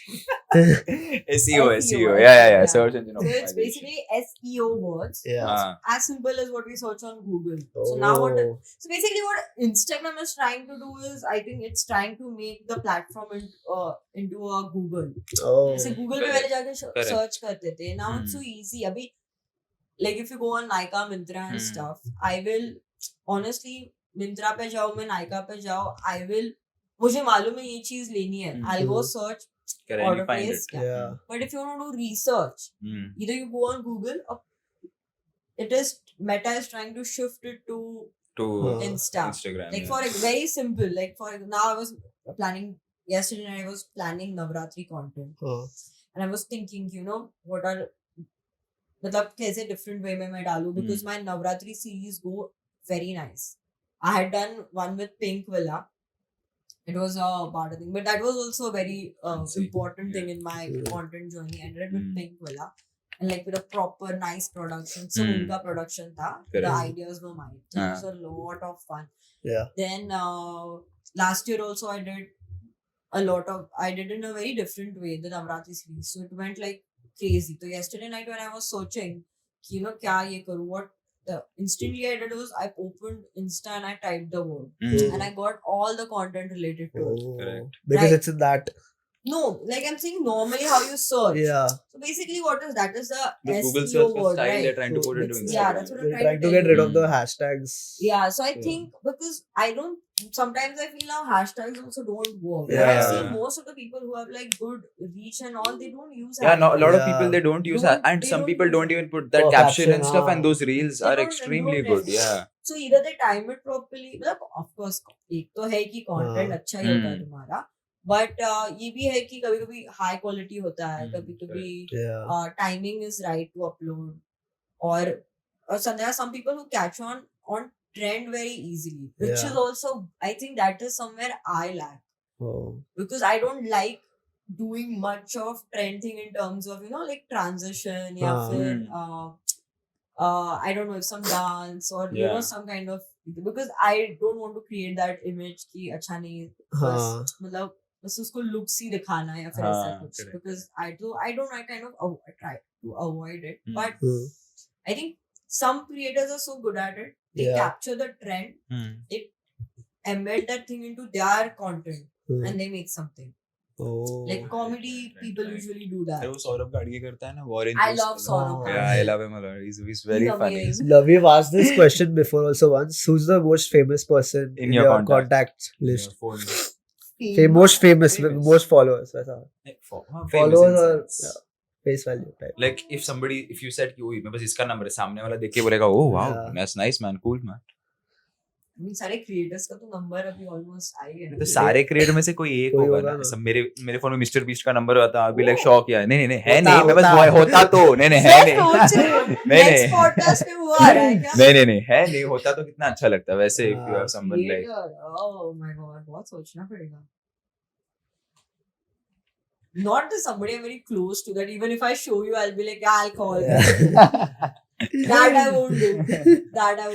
Speaker 2: SEO yeah search engine
Speaker 3: So it's
Speaker 2: optimization.
Speaker 3: basically SEO words.
Speaker 1: Yeah.
Speaker 2: हाँ.
Speaker 3: As simple as what we search on Google. So now
Speaker 1: Oh.
Speaker 3: so basically what Instagram is trying to do is I think it's trying to make the platform into a Google.
Speaker 1: Oh.
Speaker 3: जैसे Google पे
Speaker 2: Correct.
Speaker 3: पहले जाके
Speaker 2: Correct.
Speaker 3: search करते थे. Now it's so easy. अभी like if you go on Nykaa, Myntra and stuff, I will honestly Myntra पे जाओ मैं Nykaa पे जाओ I will मुझे मालूम है ये चीज लेनी है. I'll go search
Speaker 2: Correct,
Speaker 3: order
Speaker 2: you find
Speaker 3: place.
Speaker 2: it.
Speaker 1: Yeah.
Speaker 3: But if you want to do research, either you go on Google or it is Meta is trying to shift it to
Speaker 2: To
Speaker 3: Instagram. Like
Speaker 2: yeah.
Speaker 3: for very simple, like for now I was planning yesterday night I was planning Navratri content
Speaker 1: Oh.
Speaker 3: and I was thinking, what are मतलब कैसे different way में मैं डालूं because my Navratri series go very nice. I had done one with Pink Villa. It was a barter thing, but that was also a very important thing in my content journey. I did it with Pink Villa and like with a proper nice production. So उनका production था. The
Speaker 2: Correct.
Speaker 3: ideas were mine. So it was a lot of fun.
Speaker 1: Yeah.
Speaker 3: Then last year also I did I did in a very different way the Navratri series. So it went like crazy. So yesterday night when I was searching, क्या ये करूँ, what instantly I did was I opened Insta and I typed the word and I got all the content related to it.
Speaker 1: Oh.
Speaker 2: Correct.
Speaker 1: Because
Speaker 3: Right.
Speaker 1: it's in that.
Speaker 3: No, like I'm saying normally how you search.
Speaker 1: Yeah.
Speaker 3: So basically what is that is the
Speaker 2: The Google
Speaker 3: SEO
Speaker 2: search
Speaker 3: word,
Speaker 2: style
Speaker 3: right?
Speaker 2: they're trying to put into
Speaker 1: It's-
Speaker 2: Instagram.
Speaker 3: Yeah, that's what I'm
Speaker 1: They're
Speaker 3: trying
Speaker 1: trying to
Speaker 3: tell
Speaker 1: get rid
Speaker 3: you.
Speaker 1: of the hashtags.
Speaker 3: Yeah, so I
Speaker 1: Yeah.
Speaker 3: think because I don't sometimes I feel now hashtags also don't work.
Speaker 1: Yeah.
Speaker 3: I see most of the people who have like good reach and all, they don't use
Speaker 2: Yeah, no, a lot of
Speaker 1: Yeah.
Speaker 2: people they don't use
Speaker 3: Don't-
Speaker 2: and
Speaker 3: they
Speaker 2: some
Speaker 3: don't
Speaker 2: people
Speaker 3: use
Speaker 2: don't even put that
Speaker 1: Oh,
Speaker 2: caption and
Speaker 1: caption,
Speaker 2: stuff,
Speaker 1: हाँ.
Speaker 2: and those reels
Speaker 3: They
Speaker 2: are
Speaker 3: don't-
Speaker 2: extremely
Speaker 3: don't
Speaker 2: good. Yeah.
Speaker 3: So either they time it properly, मतलब of course एक तो है कि content
Speaker 1: हाँ.
Speaker 3: अच्छा ही होता है तुम्हारा, but ये भी है कि कभी कभी high quality होता है, कभी कभी
Speaker 1: Yeah.
Speaker 3: timing is right to upload, or some there are some people who catch on trend very easily, which
Speaker 1: Yeah.
Speaker 3: is also I think that is somewhere I lack.
Speaker 1: Oh.
Speaker 3: Because I don't like doing much of trend thing in terms of like transition या
Speaker 1: हाँ.
Speaker 3: फिर I don't know some dance or
Speaker 2: Yeah.
Speaker 3: some kind of because I don't want to create that image कि अच्छा नहीं
Speaker 1: हाँ.
Speaker 3: बस मतलब बस उसको looks ही दिखाना है या फिर ऐसा
Speaker 2: हाँ,
Speaker 3: कुछ
Speaker 2: correct.
Speaker 3: because I don't I kind of I try to avoid it but
Speaker 1: Hmm.
Speaker 3: I think some creators are so good at it they
Speaker 1: Yeah.
Speaker 3: capture the trend they embed that thing into their content
Speaker 1: Hmm.
Speaker 3: and they make something.
Speaker 1: Oh.
Speaker 3: Like comedy people
Speaker 2: right.
Speaker 3: usually do that.
Speaker 2: वो सौरभ गाड़गी करता है ना War and
Speaker 3: I
Speaker 2: Peace
Speaker 3: love
Speaker 2: वाला.
Speaker 3: Saurabh.
Speaker 2: Yeah, I love him a lot. He's very
Speaker 3: He's
Speaker 2: funny.
Speaker 3: amazing.
Speaker 1: Love, we've asked this question before also once. Who's the most famous person
Speaker 2: In
Speaker 1: in
Speaker 2: your
Speaker 1: your
Speaker 2: contact
Speaker 1: contact list?
Speaker 2: Yeah, phone.
Speaker 1: Most famous,
Speaker 2: Famous.
Speaker 1: most followers. वैसा.
Speaker 2: Famous
Speaker 1: Followers
Speaker 2: in
Speaker 1: or
Speaker 2: sense.
Speaker 1: yeah, face value type.
Speaker 2: Like if you said कि ओए मैं बस इसका number है सामने वाला देख के बोलेगा oh wow
Speaker 1: Yeah.
Speaker 2: that's nice man cool man.
Speaker 3: I mean, सारे creators का तो number अभी almost आ ही गया
Speaker 2: तो सारे क्रिएटर में से कोई एक
Speaker 1: कोई
Speaker 2: होगा
Speaker 1: होगा
Speaker 2: ना
Speaker 1: ना।
Speaker 2: सब मेरे फोन में मिस्टर बीस्ट का नंबर होता अभी लाइक शॉक यार नहीं नहीं है
Speaker 1: होता,
Speaker 2: नहीं मैं बस
Speaker 1: होता।
Speaker 2: होता तो नहीं नहीं है
Speaker 3: मैं
Speaker 2: नहीं
Speaker 3: सोच रही हूँ
Speaker 2: नहीं,
Speaker 3: next
Speaker 2: नहीं।
Speaker 3: podcast में वो आ रहा है क्या
Speaker 2: नहीं है नहीं होता तो कितना अच्छा लगता है वैसे इफ यू
Speaker 1: हाँ,
Speaker 2: have someone like
Speaker 3: Creator, oh my god, बहुत सोचना पड़ेगा not the somebody I'm very close to that even if I show you I'll be like yeah I'll call
Speaker 1: Yeah.
Speaker 3: that I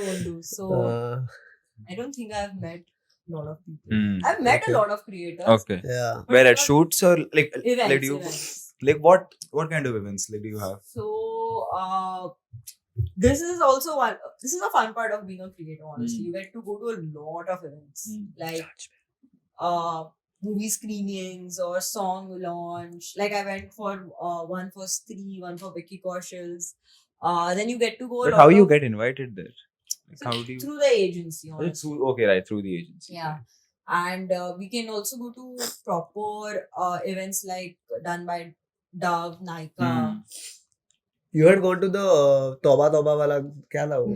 Speaker 3: won't do so
Speaker 1: Uh,
Speaker 3: I don't think I've met a lot of people
Speaker 2: Hmm.
Speaker 3: I've met
Speaker 1: Okay.
Speaker 3: a lot of creators
Speaker 2: okay
Speaker 1: yeah.
Speaker 3: but
Speaker 2: where at
Speaker 3: not
Speaker 2: shoots or like
Speaker 3: events,
Speaker 2: like do you
Speaker 3: events.
Speaker 2: like what kind of events like do you have
Speaker 3: So this is a fun part of being a creator honestly you get to go to a lot of events like movie screenings or song launch like I went for one for Stree, one for Vicky Kaushals then you get to go a
Speaker 2: but
Speaker 3: lot
Speaker 2: how you
Speaker 3: of-
Speaker 2: get invited there like how do you
Speaker 3: through the agency honestly.
Speaker 2: okay right through the agency
Speaker 3: Yeah. And we can also go to proper events like done by Dove, Nykaa.
Speaker 2: Hmm.
Speaker 1: You had gone to the Toba Toba wala kya tha wo?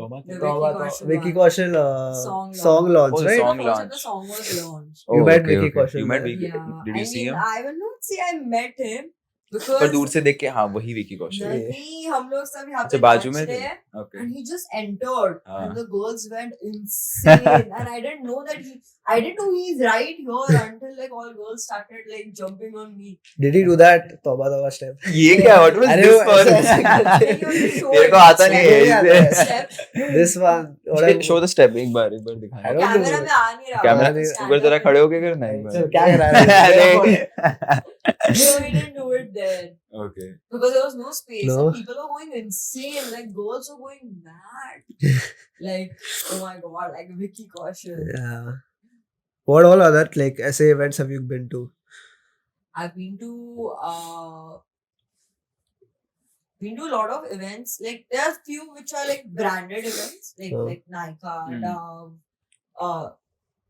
Speaker 2: Toba
Speaker 3: The
Speaker 1: Toba
Speaker 3: Vicky Kaushal
Speaker 1: Vicky
Speaker 3: one.
Speaker 1: Kaushal
Speaker 3: Song
Speaker 1: song
Speaker 3: launch.
Speaker 1: launch,
Speaker 2: Oh, the
Speaker 1: right?
Speaker 2: song
Speaker 3: Also,
Speaker 2: launch.
Speaker 3: the song was launched.
Speaker 1: You
Speaker 2: Oh,
Speaker 1: met
Speaker 2: okay,
Speaker 1: Vicky
Speaker 2: okay.
Speaker 1: Kaushal
Speaker 2: You met
Speaker 1: there.
Speaker 2: Vicky
Speaker 3: Yeah.
Speaker 2: did you see him
Speaker 3: I will not say I met him because
Speaker 2: पर दूर से देख के हाँ वही विकी कौशल
Speaker 3: नहीं हम लोग सब यहाँ
Speaker 2: अच्छा
Speaker 3: पे
Speaker 2: बाजू
Speaker 3: नाच
Speaker 2: में
Speaker 3: रहे
Speaker 2: थे
Speaker 3: हैं
Speaker 2: okay
Speaker 3: and he just entered
Speaker 2: हाँ.
Speaker 3: and the girls went insane and I didn't know that I didn't know he's right here until like all girls started like jumping on me.
Speaker 1: Did he do that Toba Toba step?
Speaker 2: ये क्या what was
Speaker 1: अरे
Speaker 2: this
Speaker 1: वो
Speaker 2: for
Speaker 1: ऐसे करते
Speaker 3: हैं।
Speaker 2: तेरे को आता नहीं
Speaker 1: नहीं आता
Speaker 2: है
Speaker 1: है।
Speaker 3: Step.
Speaker 1: This one. what I-
Speaker 2: show the step एक बार दिखा
Speaker 1: I don't
Speaker 3: कैमरा
Speaker 1: know.
Speaker 3: में आ नहीं रहा
Speaker 2: कैमरा
Speaker 1: नहीं,
Speaker 2: ऊपर जरा खड़े होके करना एक
Speaker 1: चल,
Speaker 2: बार
Speaker 1: क्या कर रहा है?
Speaker 2: अरे
Speaker 3: No, he didn't do it there
Speaker 2: okay
Speaker 3: because there was no space
Speaker 1: No.
Speaker 3: and people were going insane like girls were going mad like oh my god like Vicky Kaushal.
Speaker 1: Yeah. What all other like ऐसे events have you been to?
Speaker 3: I've been to a lot of events. Like there are few which are like branded events, like
Speaker 1: Oh.
Speaker 3: like Nykaa,
Speaker 2: Hmm.
Speaker 3: Dove,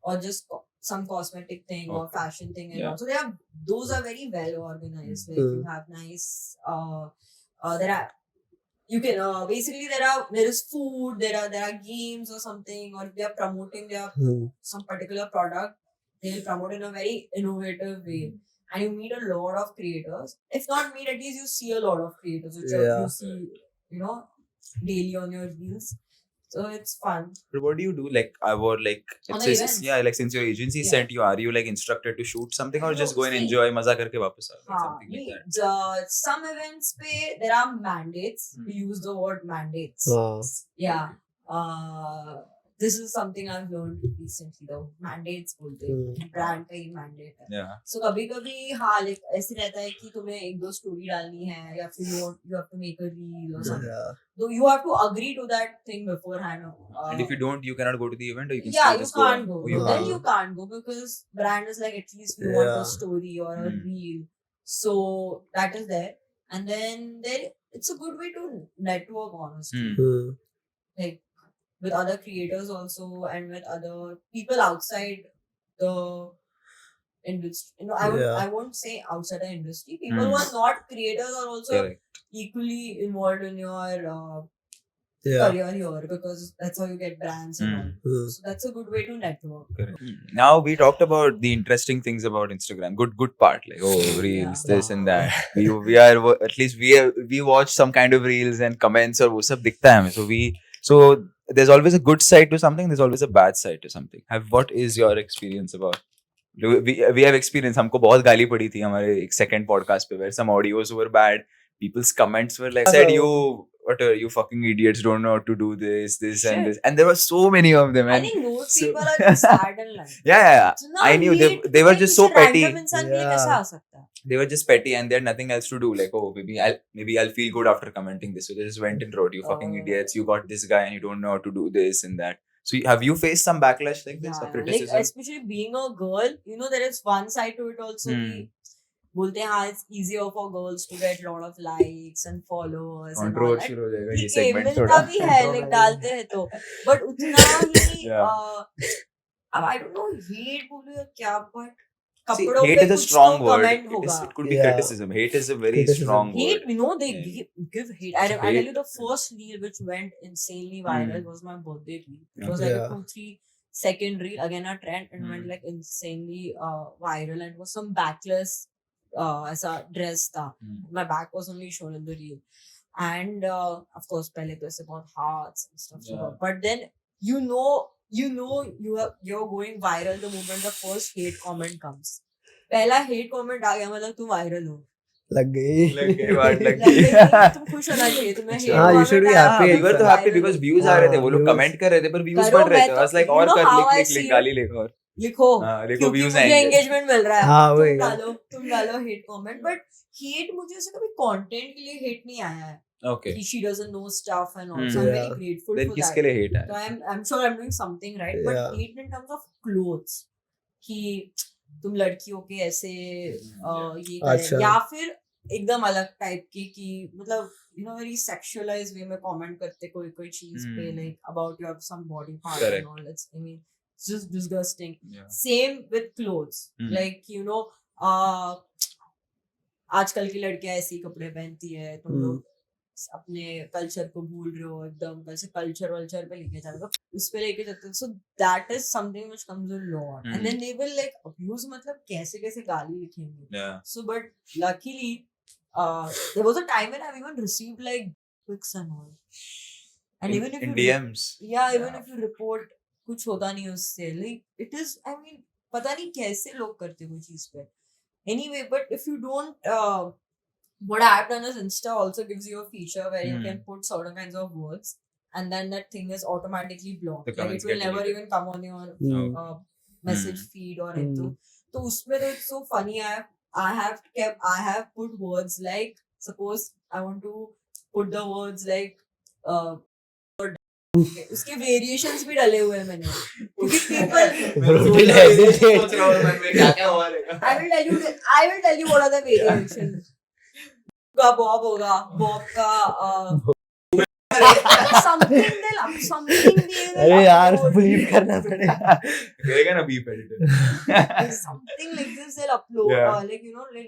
Speaker 3: or just some cosmetic thing or
Speaker 2: Okay.
Speaker 3: fashion thing, and
Speaker 2: Yeah.
Speaker 3: also those are very well organized. Like you have nice. There are you can basically there is food, there are games or something, or if they are promoting their some particular product, they'll promote in a very innovative way. And you meet a lot of creators. If not meet, at least you see a lot of creators, which
Speaker 1: Yeah.
Speaker 3: you see, daily on your reels. So it's fun.
Speaker 2: but what do you do like I would like
Speaker 3: On
Speaker 2: it's
Speaker 3: the
Speaker 2: just,
Speaker 3: events?
Speaker 2: yeah like since your agency
Speaker 3: Yeah.
Speaker 2: sent you are you like instructed to shoot something or
Speaker 3: No,
Speaker 2: just go and
Speaker 3: see.
Speaker 2: enjoy मजा करके वापस आ like
Speaker 3: हाँ,
Speaker 2: something like
Speaker 3: नहीं,
Speaker 2: that
Speaker 3: some events पे there are mandates. We use the word mandates. Yeah. This is something I've learned recently though. Mandates बोलते हैं. Brand का ही mandate है.
Speaker 2: yeah
Speaker 3: So कभी-कभी हाँ like ऐसे रहता है कि तुम्हें एक दो story डालनी है या फिर you have to make a reel or something.
Speaker 1: Yeah.
Speaker 3: So you have to agree to that thing beforehand.
Speaker 2: and if you don't you cannot go to the event or you can
Speaker 3: Yeah,
Speaker 2: still
Speaker 3: you
Speaker 2: just go
Speaker 3: can't go.
Speaker 2: Oh, you
Speaker 3: Then
Speaker 2: can't
Speaker 3: you can't go because brand is like at least we want
Speaker 1: Yeah.
Speaker 3: a story or a
Speaker 2: Hmm.
Speaker 3: reel. So that is there. And then it's a good way to network honestly.
Speaker 2: Hmm.
Speaker 3: Like with other creators also and with other people outside the industry.
Speaker 1: Yeah.
Speaker 3: I won't say outside the industry. People
Speaker 2: Hmm.
Speaker 3: who are not creators are also
Speaker 2: correct
Speaker 3: equally involved in your
Speaker 1: Yeah.
Speaker 3: career here because that's how you get brands and all.
Speaker 1: Hmm.
Speaker 3: So that's a good way to network.
Speaker 2: Correct. Now we talked about the interesting things about Instagram. Good part. Like reels,
Speaker 3: Yeah.
Speaker 2: this and that. We are at least we watch some kind of reels and comments or वो सब दिखता है हमें. So there's always a good side to something. There's always a bad side to something. What is your experience about? We have experience. हमको बहुत गाली पड़ी थी हमारे एक second podcast पे where some audios were bad. People's comments were like said you fucking idiots don't know how to do this and
Speaker 3: Shit.
Speaker 2: this, and there were so many of them.
Speaker 3: I
Speaker 2: And
Speaker 3: think most
Speaker 2: so-
Speaker 3: people are just sad in life.
Speaker 2: yeah.
Speaker 3: इतना
Speaker 2: I knew they
Speaker 3: hate
Speaker 2: were
Speaker 3: कोई
Speaker 2: just so
Speaker 3: किसी
Speaker 2: petty.
Speaker 3: random इंसान के लिए
Speaker 1: Yeah.
Speaker 3: कैसे आ सकता है?
Speaker 2: They were just petty and they had nothing else to do. Like, oh, maybe I'll feel good after commenting this. So they just went and wrote, you fucking
Speaker 3: Oh.
Speaker 2: idiots, you got this guy and you don't know how to do this and that. So have you faced some backlash like this or
Speaker 3: Yeah,
Speaker 2: criticism?
Speaker 3: like especially being a girl, there is one side to it also.
Speaker 2: Hmm.
Speaker 3: कि बोलते हैं हाँ, it's easier for girls to get lot of likes and followers and all
Speaker 2: Control
Speaker 3: that.
Speaker 2: शुरू हो जाएगा ये
Speaker 3: ठीक है,
Speaker 2: segment
Speaker 3: मिलता
Speaker 2: थोड़ा.
Speaker 3: भी है, like डालते हैं तो, but उतना ही
Speaker 2: Yeah.
Speaker 3: अब I don't know hate बोलूँ या क्या, but
Speaker 2: See,
Speaker 3: कपड़ों
Speaker 2: hate
Speaker 3: पे
Speaker 2: is a
Speaker 3: कुछ
Speaker 2: strong
Speaker 3: तो
Speaker 2: word.
Speaker 3: comment होगा.
Speaker 2: It could be
Speaker 1: Yeah.
Speaker 2: criticism. Hate is a very
Speaker 1: Criticism.
Speaker 2: strong
Speaker 3: Hate,
Speaker 2: word.
Speaker 3: you know, they
Speaker 2: Yeah.
Speaker 3: give hate. I tell you,
Speaker 2: Hate.
Speaker 3: the first reel which went insanely viral was my birthday reel. It was like
Speaker 1: Yeah.
Speaker 3: a 2-3 second reel, again a trend, and went like insanely viral, and it was some backless as a dress tha. My back was only shown in the reel, and of course pehle to aise bahut hearts and stuff.
Speaker 2: Yeah.
Speaker 3: But then you're going viral the moment the first hate comment comes. पहला hate comment आ गया मतलब तुम viral हो.
Speaker 1: लग गई
Speaker 2: लग गई बात लग
Speaker 3: लग
Speaker 2: गई
Speaker 3: गई, तुम खुश होना चाहिए तुम्हें hate
Speaker 1: हाँ, you should
Speaker 3: comment
Speaker 1: be
Speaker 3: आया,
Speaker 1: happy.
Speaker 2: we were तो
Speaker 3: viral
Speaker 2: happy
Speaker 3: हो.
Speaker 2: because views आ रहे थे. वो लोग
Speaker 1: views.
Speaker 2: comment कर रहे थे पर views
Speaker 3: करो,
Speaker 2: बढ़ रहे
Speaker 3: मैं
Speaker 2: थे.
Speaker 3: तो-
Speaker 2: I was like
Speaker 3: you
Speaker 2: और
Speaker 3: know
Speaker 2: कर
Speaker 3: how I
Speaker 2: लिख
Speaker 3: see
Speaker 2: लिख
Speaker 3: it?
Speaker 2: गाली लिख और
Speaker 3: लिखो
Speaker 2: लिखो
Speaker 3: क्योंकि
Speaker 2: views
Speaker 3: मुझे
Speaker 2: आएंगे.
Speaker 3: engagement मिल रहा है.
Speaker 1: हाँ,
Speaker 3: तुम
Speaker 1: वही
Speaker 3: डालो hate comment, but hate मुझे ऐसे कभी content के लिए hate नहीं आया है.
Speaker 2: Okay.
Speaker 3: कि she doesn't know stuff and all. So I'm very
Speaker 1: Yeah.
Speaker 3: grateful
Speaker 2: Then
Speaker 3: for
Speaker 2: किसके
Speaker 3: that.
Speaker 2: लिए hate
Speaker 3: So
Speaker 2: है?
Speaker 3: I'm sure I'm doing something right, but
Speaker 1: Yeah.
Speaker 3: hate in terms of clothes कि तुम लड़कियों के ऐसे ये
Speaker 1: अच्छा.
Speaker 3: करें, या फिर एकदम अलग टाइप की कि मतलब very sexualized way में comment करते कोई चीज पे, like about your some body part
Speaker 2: Correct.
Speaker 3: and all. I mean, it's just disgusting.
Speaker 2: Yeah.
Speaker 3: Same with clothes. Like आजकल की लड़कियां ऐसे ही कपड़े पहनती है, तुम लोग अपने कल्चर को भूल रहे हो एकदम, वैसे कल्चर वल्चर पे लेके जाते हो, उस पे लेके जाते हो. So that is something which comes in lot, and then they will like abuse, मतलब कैसे कैसे गाली लिखेंगे.
Speaker 2: Yeah.
Speaker 3: So but luckily there was a time when I've even received like pics and all, and even if
Speaker 2: in
Speaker 3: you
Speaker 2: DMs.
Speaker 3: even if you report कुछ होता नहीं उससे, like it is, I mean, पता नहीं कैसे लोग करते वो चीज पे. Anyway, but if you don't what I have done is Insta also gives you a feature where you can put certain kinds of words, and then that thing is automatically blocked.
Speaker 2: The
Speaker 3: Like
Speaker 2: comments
Speaker 3: it will
Speaker 2: get
Speaker 3: never
Speaker 2: deleted.
Speaker 3: even come on your message feed or anything. So usme to it's so funny. I have put words like, suppose I want to put the words like उसके variations भी डाले हुए हैं मैंने, क्योंकि people I will tell you what are the variations. का Bob होगा, Bob का something
Speaker 1: अरे यार believe करना पड़ेगा.
Speaker 2: करेगा ना beep editor.
Speaker 3: something like this they'll upload,
Speaker 2: Yeah.
Speaker 3: like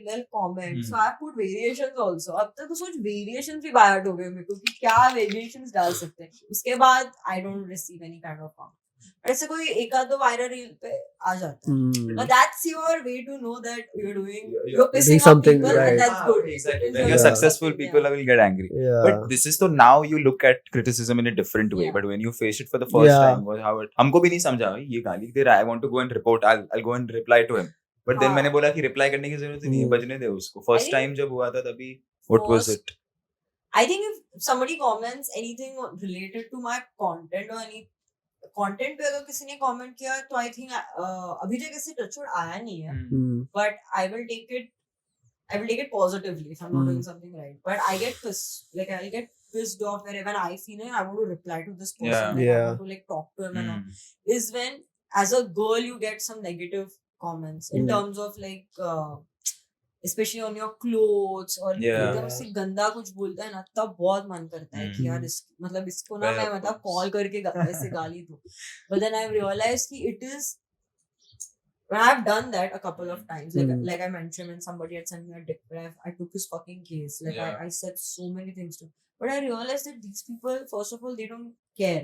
Speaker 3: they'll comment. So I put variations also. अब तक तो सोच variations भी बाहर हो गए मेरे को कि क्या variations डाल सकते हैं. उसके बाद I don't receive any kind of comment. ऐसे कोई एक आध दो वायरल रील पे आ जाता है. But that's your way to know that you're
Speaker 2: You're
Speaker 3: pissing off
Speaker 1: something
Speaker 3: people,
Speaker 1: right.
Speaker 3: and that's good.
Speaker 2: Exactly.
Speaker 3: It
Speaker 2: When
Speaker 3: is
Speaker 2: you're
Speaker 1: Yeah.
Speaker 2: successful, people will get angry.
Speaker 1: Yeah.
Speaker 2: But this is so now you look at criticism in a different way.
Speaker 3: Yeah.
Speaker 2: But when you face it for the first
Speaker 1: Yeah.
Speaker 2: time, was how it, हमको भी नहीं समझा ये गाली दे रहा है. I want to go and report. I'll go and reply to him. But then
Speaker 3: हाँ.
Speaker 2: मैंने बोला कि reply करने की जरूरत ही नहीं है. बजने दे उसको. First
Speaker 3: I think-
Speaker 2: time जब हुआ था तभी what was
Speaker 3: First-
Speaker 2: it?
Speaker 3: I think if somebody comments anything related to my content or any content पे अगर किसी ने comment किया तो I think अभी तक ऐसे touchwood आया नहीं है, but I will take it positively if I'm not doing something right. But I get pissed off whenever I feel like I want to reply to this person,
Speaker 2: Yeah.
Speaker 3: like I
Speaker 1: Yeah.
Speaker 3: want to like talk to him and all, is when as a girl you get some negative comments in terms of like especially on your clothes or
Speaker 2: Yeah.
Speaker 3: एकदम से गंदा कुछ बोलता है ना, तब बहुत मन करता है कि यार मतलब इसको ना
Speaker 2: Well,
Speaker 3: मैं
Speaker 2: of
Speaker 3: मतलब
Speaker 2: course.
Speaker 3: कॉल करके ऐसे गाली दूं. But then I've realized कि it is, when I've done that a couple of times, like I mentioned, when somebody had sent me a dick pic, I took his fucking case. Like
Speaker 2: Yeah.
Speaker 3: I said so many things to him. But I realized that these people, first of all, they don't care.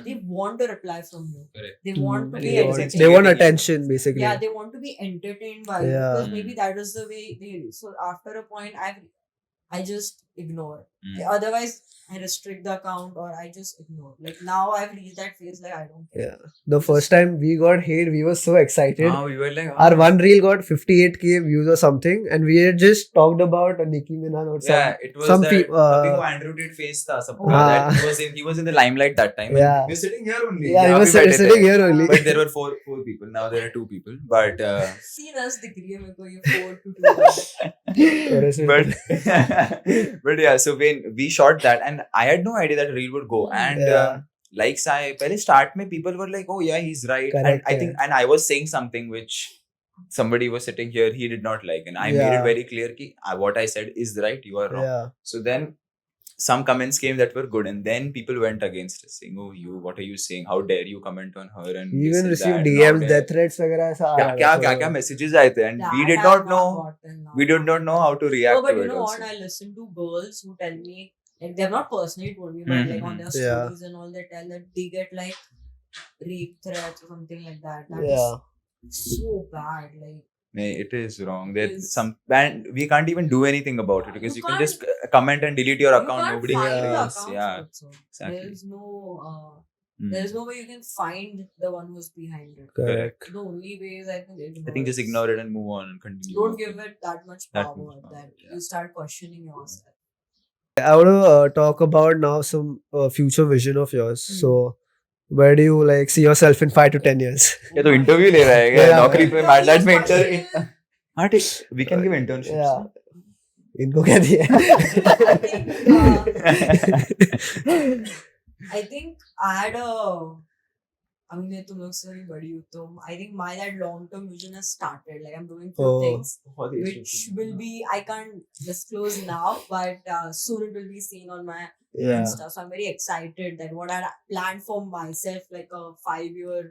Speaker 3: They want to reply from you.
Speaker 2: Correct.
Speaker 3: They want to
Speaker 2: And
Speaker 3: be
Speaker 2: they
Speaker 3: entertained.
Speaker 1: They want attention basically.
Speaker 3: Yeah, they want to be entertained by you,
Speaker 1: Yeah.
Speaker 3: because maybe that is the way they. So after a point, I just ignore. Otherwise, I restrict the account or I just ignore. Like now, I've reached that phase. Like I don't care.
Speaker 1: Yeah. The first time we got hate, we were so excited.
Speaker 2: We were like,
Speaker 1: Our one reel got 58k views or something, and we had just talked about Nicki Minaj or
Speaker 2: yeah,
Speaker 1: something.
Speaker 2: it was
Speaker 1: some
Speaker 2: that
Speaker 1: peop-
Speaker 2: अभी वो Andrew Tate face था सबको.
Speaker 1: हाँ.
Speaker 2: That he was in the limelight that time.
Speaker 1: Yeah.
Speaker 2: We were sitting here only.
Speaker 1: Yeah, he
Speaker 2: यहाँ
Speaker 1: was
Speaker 2: पे बैठे
Speaker 1: sitting
Speaker 2: थे.
Speaker 1: here only.
Speaker 2: But there were four people. Now there are 2 people. But
Speaker 3: See, us दिख रही है मेरे को ये 4 to 2.
Speaker 2: but yeah, so when we shot that, and I had no idea that reel would go. And
Speaker 1: Yeah.
Speaker 2: like पहले start में people were like, oh yeah, he's right.
Speaker 1: Correct,
Speaker 2: and I think, and I was saying something which somebody was sitting here, he did not like, and I made it
Speaker 1: Yeah.
Speaker 2: very clear कि what I said is right, you are wrong.
Speaker 1: Yeah.
Speaker 2: So then some comments came that were good, and then people went against us, saying, "Oh, what are you saying? How dare you comment on her?" And
Speaker 1: You
Speaker 2: this
Speaker 1: even
Speaker 2: and
Speaker 1: received
Speaker 2: that, and
Speaker 1: DMs,
Speaker 2: how
Speaker 1: death
Speaker 2: dare-
Speaker 1: threats वगैरह ऐसा आ रहा था.
Speaker 2: क्या messages आए थे, and we
Speaker 3: That
Speaker 2: did
Speaker 3: I
Speaker 2: not
Speaker 3: have
Speaker 2: know.
Speaker 3: gotten now.
Speaker 2: We did not know how to react
Speaker 3: No, but
Speaker 2: to
Speaker 3: you
Speaker 2: it.
Speaker 3: know
Speaker 2: Also.
Speaker 3: what? I listen to girls who tell me, like, they've not personally told me, but like on their
Speaker 1: Yeah.
Speaker 3: stories and all, they tell that they get like rape threats or something like that. That
Speaker 1: Yeah.
Speaker 3: is so bad. Like,
Speaker 2: Nee, it is wrong. There's
Speaker 3: Is-
Speaker 2: some, and we can't even do anything about it because
Speaker 3: You
Speaker 2: you can just
Speaker 3: can't-
Speaker 2: comment and delete your
Speaker 3: you
Speaker 2: account.
Speaker 3: can't
Speaker 2: Nobody
Speaker 3: find
Speaker 2: can
Speaker 3: the
Speaker 2: trace.
Speaker 3: accounts
Speaker 2: Yeah,
Speaker 3: also.
Speaker 2: exactly.
Speaker 3: There's no.
Speaker 2: Mm.
Speaker 3: There's no way you can find the one who's behind it.
Speaker 1: Correct.
Speaker 3: The only way is I think it
Speaker 2: I think just
Speaker 3: hurts.
Speaker 2: ignore it and move on and continue.
Speaker 3: Don't give it that much
Speaker 2: That
Speaker 3: power
Speaker 2: much power,
Speaker 3: that
Speaker 2: yeah.
Speaker 3: you start questioning yourself.
Speaker 1: I want to talk about now some future vision of yours.
Speaker 3: Hmm.
Speaker 1: So, where do you like see yourself in 5 to 10 years?
Speaker 2: क्या तो interview ले रहा है क्या
Speaker 1: Yeah.
Speaker 2: नौकरी पे
Speaker 3: No,
Speaker 2: मैडलाइट में
Speaker 3: yes, but-
Speaker 2: inter हाँ ठीक we can give internships
Speaker 1: Yeah. इनको क्या दिया?
Speaker 3: I think I had a. I mean, मैं तुम लोग से भी बड़ी हूँ तो I think my that long term vision has started. Like I'm doing few
Speaker 1: Oh.
Speaker 3: things which will be I can't disclose now, but soon it will be seen on my
Speaker 1: Yeah.
Speaker 3: Insta. So I'm very excited that what I planned for myself, like a 5-year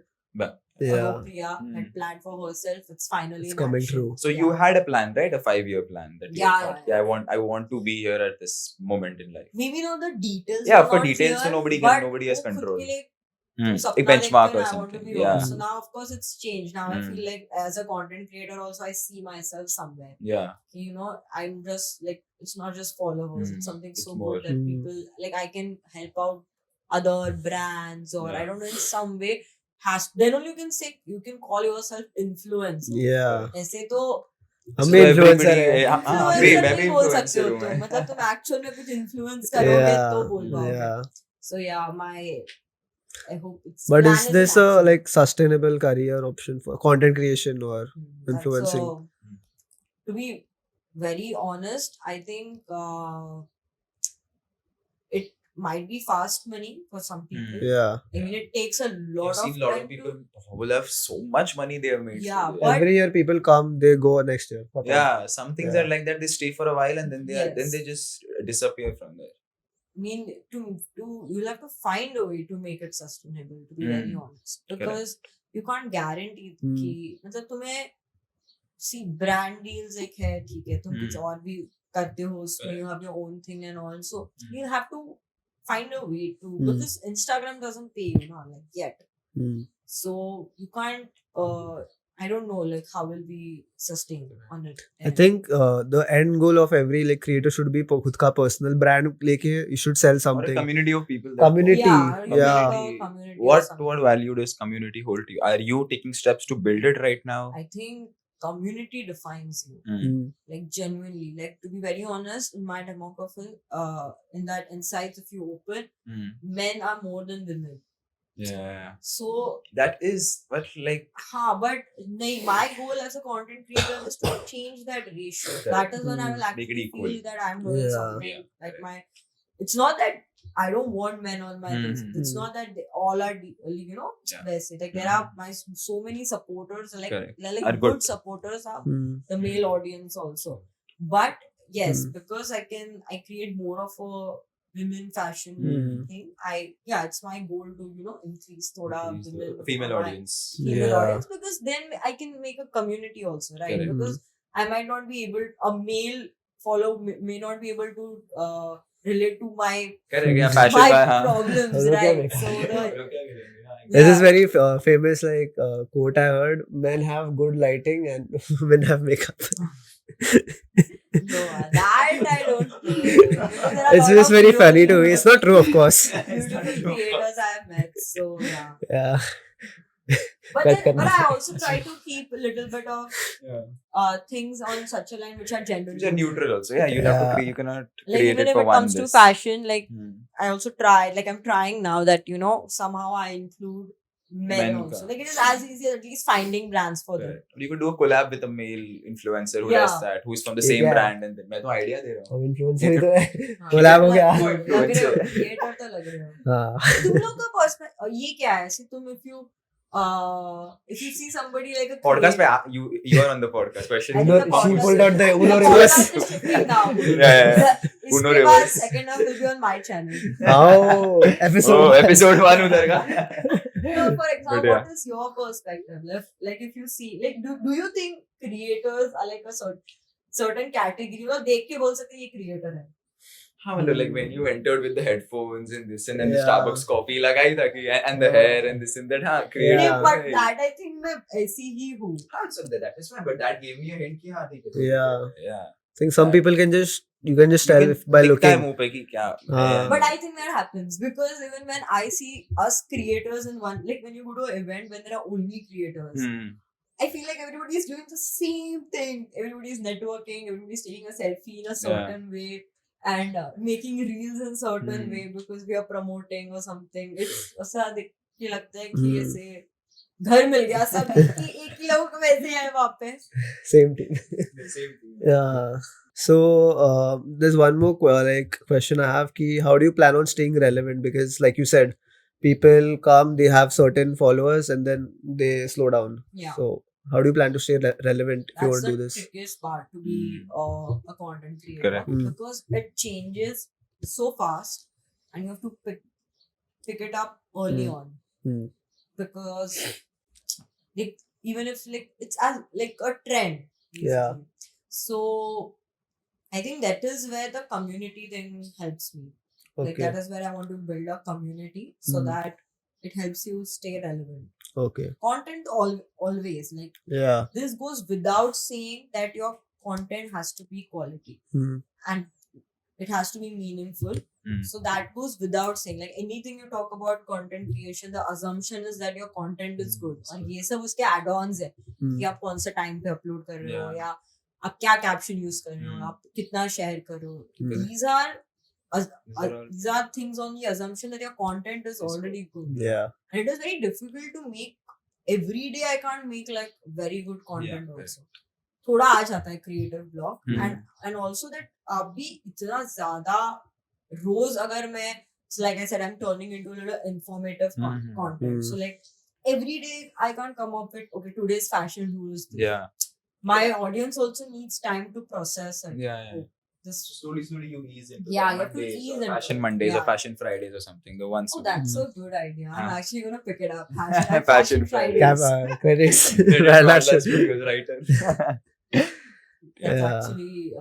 Speaker 1: Yeah.
Speaker 3: Priya
Speaker 2: Hmm.
Speaker 3: had planned for herself. It's finally
Speaker 1: It's
Speaker 3: in
Speaker 1: coming
Speaker 3: action.
Speaker 1: true.
Speaker 2: So you had a plan, right? A 5-year plan that you
Speaker 3: Yeah,
Speaker 2: thought,
Speaker 3: yeah.
Speaker 2: I want to be here at this moment in life.
Speaker 3: Maybe not the details.
Speaker 2: Yeah,
Speaker 3: are
Speaker 2: for
Speaker 3: not
Speaker 2: details, so
Speaker 3: clear,
Speaker 2: nobody
Speaker 3: but
Speaker 2: nobody has
Speaker 3: वो खुद
Speaker 2: control.
Speaker 3: के लिए
Speaker 2: Hmm.
Speaker 3: सपना
Speaker 2: A benchmark
Speaker 3: देखते
Speaker 2: or
Speaker 3: हैं, I want to
Speaker 2: something.
Speaker 3: be
Speaker 2: Yeah.
Speaker 3: on. So now, of course, it's changed. Now I
Speaker 2: Hmm.
Speaker 3: feel like as a content creator, also I see myself somewhere.
Speaker 2: Yeah.
Speaker 3: You know, I'm just like it's not just followers.
Speaker 2: Hmm.
Speaker 3: It's something so
Speaker 2: It's more.
Speaker 3: good that
Speaker 1: Hmm.
Speaker 3: people like I can help out other brands or
Speaker 2: Yeah.
Speaker 3: I don't know in some way. Then only you can say you can call yourself influencer.
Speaker 1: Yeah.
Speaker 3: ऐसे तो
Speaker 1: हम
Speaker 2: So
Speaker 1: भी influencer
Speaker 2: everybody-
Speaker 1: हैं.
Speaker 2: हाँ,
Speaker 3: influencer
Speaker 2: मैं भी
Speaker 3: नहीं बोल
Speaker 2: influencer
Speaker 3: सकते हो
Speaker 2: हूँ
Speaker 3: तो
Speaker 2: मैं.
Speaker 3: मतलब तुम एक्चुअल में कुछ इन्फ्लुएंस करोगे तो बोल
Speaker 1: Yeah.
Speaker 3: पाओगे.
Speaker 1: Yeah.
Speaker 3: So yeah, I hope it's.
Speaker 1: But
Speaker 3: plan
Speaker 1: is
Speaker 3: in
Speaker 1: this a
Speaker 3: action.
Speaker 1: like sustainable career option for content creation or
Speaker 3: That's
Speaker 1: influencing?
Speaker 3: to be very honest, I think it might be fast money for some people.
Speaker 1: Yeah.
Speaker 3: I mean, it takes a lot
Speaker 2: I've
Speaker 3: of
Speaker 2: seen a lot
Speaker 3: time
Speaker 2: of people who have so much money they have made.
Speaker 3: Yeah,
Speaker 2: So,
Speaker 3: but-
Speaker 1: Every year people come, they go next year.
Speaker 2: yeah, some things
Speaker 1: Yeah.
Speaker 2: are like that. They stay for a while and then
Speaker 3: Yes.
Speaker 2: then they just disappear from there.
Speaker 3: I mean, to you'll have to find a way to make it sustainable. To be very honest, because you can't guarantee कि मतलब तुम्हें see brand deals एक है ठीक है तुम कुछ और भी करते हो उसमें you have your own thing and all so you have to find a way to because Instagram doesn't pay you now like yet so you can't I don't know like how will we sustain on it.
Speaker 1: I think the end goal of every like creator should be खुद का personal brand लेके you should sell
Speaker 2: Or a
Speaker 1: something.
Speaker 2: community of people.
Speaker 1: Community.
Speaker 3: Yeah, you
Speaker 1: Yeah.
Speaker 3: need a community or
Speaker 2: What
Speaker 3: something.
Speaker 2: value does community hold to you? Are you taking steps to build it right now?
Speaker 3: I think community defines you.
Speaker 1: Mm.
Speaker 3: Like genuinely, like to be very honest, in my demography, in that insights, if you open, men are more than women.
Speaker 2: Yeah.
Speaker 3: So,
Speaker 2: That is but like
Speaker 3: but my goal as a content creator is to change that ratio.
Speaker 2: Correct.
Speaker 3: That is when I will
Speaker 2: Make it
Speaker 3: actually
Speaker 2: equal.
Speaker 3: feel that I'm doing
Speaker 1: Yeah.
Speaker 3: something
Speaker 2: Yeah,
Speaker 3: like
Speaker 2: correct.
Speaker 3: it's not that I don't want men on my list.
Speaker 2: Mhm.
Speaker 3: It's not that they all are,
Speaker 2: Yeah.
Speaker 3: basic. Like there are so many supporters, like
Speaker 2: Correct.
Speaker 3: they're like
Speaker 2: Are
Speaker 3: good
Speaker 2: good.
Speaker 3: supporters are
Speaker 1: Mm.
Speaker 3: the male audience also. But yes,
Speaker 1: Hmm.
Speaker 3: because I create more of a women fashion
Speaker 1: Hmm.
Speaker 3: thing. It's my goal to increase thoda
Speaker 2: Increase the
Speaker 3: women
Speaker 2: female
Speaker 3: my
Speaker 2: audience.
Speaker 3: female
Speaker 1: Yeah.
Speaker 3: audience because then I can make a community also, right?
Speaker 2: Correct.
Speaker 3: Because I might not be able a male follow may not be able to relate to my
Speaker 2: Correct. Yeah, fashion
Speaker 3: my
Speaker 2: by, हाँ.
Speaker 3: problems,
Speaker 1: Hello,
Speaker 3: right?
Speaker 1: क्या
Speaker 3: So the
Speaker 1: This is very famous like quote I heard. Men have good lighting and women have makeup.
Speaker 3: no, that I don't think. Because there are
Speaker 1: It's
Speaker 3: lot
Speaker 1: just
Speaker 3: of
Speaker 1: very funny to
Speaker 3: really
Speaker 1: me. It's not true, of course.
Speaker 3: beautiful creators I have met. So yeah.
Speaker 1: Yeah.
Speaker 3: But
Speaker 1: Cut
Speaker 3: then, but
Speaker 1: करना.
Speaker 3: I also try to keep a little bit of things on such a line which are gender
Speaker 2: Which are neutral also. Yeah, you have to
Speaker 1: Yeah.
Speaker 2: you cannot
Speaker 3: Like
Speaker 2: create
Speaker 3: even
Speaker 2: it
Speaker 3: if
Speaker 2: for
Speaker 3: it
Speaker 2: one.
Speaker 3: comes to
Speaker 2: this.
Speaker 3: fashion, like
Speaker 2: Hmm.
Speaker 3: I also try, like I'm trying now that somehow I include men
Speaker 2: Men
Speaker 3: also.
Speaker 2: ka.
Speaker 3: Like it is as easy as at least finding brands for them.
Speaker 2: Correct. You could do a collab with a male influencer who
Speaker 3: Yeah.
Speaker 2: does that, who is from the same
Speaker 1: Yeah.
Speaker 2: brand, and then मैं तो idea दे रहा हूँ.
Speaker 1: अब influencer ही तो है.
Speaker 3: हाँ,
Speaker 1: Collab हो गया.
Speaker 3: लग रहे हो, creator तो लग रहे हो.
Speaker 1: हाँ.
Speaker 3: तुम लोग का पर्सनल ये क्या है ऐसे तुम if you if you see somebody like a
Speaker 2: Podcast
Speaker 3: creator-
Speaker 2: पे you are on the podcast. Question.
Speaker 3: I
Speaker 1: Uno,
Speaker 3: think the
Speaker 1: she
Speaker 3: podcast-
Speaker 1: pulled out the Uno
Speaker 3: the
Speaker 1: reverse.
Speaker 3: podcast is shifting now.
Speaker 2: Yeah.
Speaker 3: The
Speaker 2: Uno
Speaker 3: इसके बाद
Speaker 2: reverse.
Speaker 3: second half will be on my channel.
Speaker 1: Oh, episode.
Speaker 2: Oh,
Speaker 1: one.
Speaker 2: episode 1 उधर का.
Speaker 3: No, for example,
Speaker 2: But yeah.
Speaker 3: what is your perspective? Like if you see, like, do you think creators are like a certain category? मतलब देख के बोल सकते हैं ये creator है.
Speaker 2: हाँ मतलब like when you entered with the headphones and this and then the
Speaker 1: Yeah.
Speaker 2: Starbucks coffee लगाई था कि and the hair and this and that हाँ creative
Speaker 1: Yeah.
Speaker 3: नहीं, but that I think मैं ऐसी ही हूँ.
Speaker 2: हाँ so that is fine but that gave me a hint कि हाँ ठीक है
Speaker 1: Yeah.
Speaker 2: yeah
Speaker 1: I think some people can just you can just tell
Speaker 2: You
Speaker 1: if
Speaker 2: can
Speaker 1: by
Speaker 2: दिखता है
Speaker 1: looking.
Speaker 2: मुंह पे कि क्या
Speaker 1: हाँ.
Speaker 3: But I think that happens because even when I see us creators in one, like when you go to an event when there are only creators, I feel like everybody is doing the same thing. Everybody is networking, everybody is taking a selfie in a certain way and making reels in certain way because we are promoting or something. It's ऐसा देख के लगता है कि ऐसे घर मिल गया सब एक ही लोग वैसे हैं वहाँ पे.
Speaker 1: Same thing.
Speaker 2: the same thing
Speaker 1: Yeah. So there's one more like question I have. Ki, how do you plan on staying relevant? Because like you said, people come, they have certain followers, and then they slow down.
Speaker 3: Yeah.
Speaker 1: So how do you plan to stay relevant if you
Speaker 3: That's
Speaker 1: want to do
Speaker 3: the
Speaker 1: this?
Speaker 3: trickiest part to be a content creator.
Speaker 2: Correct.
Speaker 3: Because it changes so fast and you have to pick it up early on. Because like even if like it's as like a trend.
Speaker 1: Yeah.
Speaker 3: basically. So I think that is where the community thing helps me. Like
Speaker 1: Okay.
Speaker 3: that is where I want to build a community so that it helps you stay relevant.
Speaker 1: Okay.
Speaker 3: Content always like
Speaker 1: Yeah.
Speaker 3: this goes without saying that your content has to be quality and it has to be meaningful. So that goes without saying. Like anything you talk about content creation, the assumption is that your content is good. और ये सब उसके add-ons है कि आप कौन सा time पे upload कर रहे हो
Speaker 2: Yeah.
Speaker 3: या आप क्या caption use कर रहे हो, आप कितना share कर रहे हो. These are things on the assumption that your content is already good.
Speaker 1: Yeah.
Speaker 3: And it is very difficult to make every day. I can't make like very good content
Speaker 2: Yeah,
Speaker 3: also. थोड़ा आ जाता है creative block and also that अभी इतना ज़्यादा रोज अगर मैं like I said I'm turning into a little informative content. So like every day I can't come up with okay today's fashion rules.
Speaker 2: yeah
Speaker 3: My audience also needs time to process it.
Speaker 2: yeah
Speaker 3: This
Speaker 2: slowly you ease into
Speaker 3: Yeah,
Speaker 2: the
Speaker 3: you have to
Speaker 2: Mondays
Speaker 3: ease
Speaker 2: or
Speaker 3: into
Speaker 2: fashion
Speaker 3: it.
Speaker 2: Mondays or
Speaker 3: Yeah.
Speaker 2: fashion Fridays or something the ones
Speaker 3: oh that's a good idea. I'm
Speaker 2: Huh.
Speaker 3: actually gonna pick it up. Hashtag
Speaker 2: Fashion
Speaker 3: Fridays.
Speaker 1: Credits.
Speaker 2: Credit
Speaker 1: That's
Speaker 2: to
Speaker 1: it.
Speaker 2: because writer
Speaker 3: That's
Speaker 1: Yeah.
Speaker 3: actually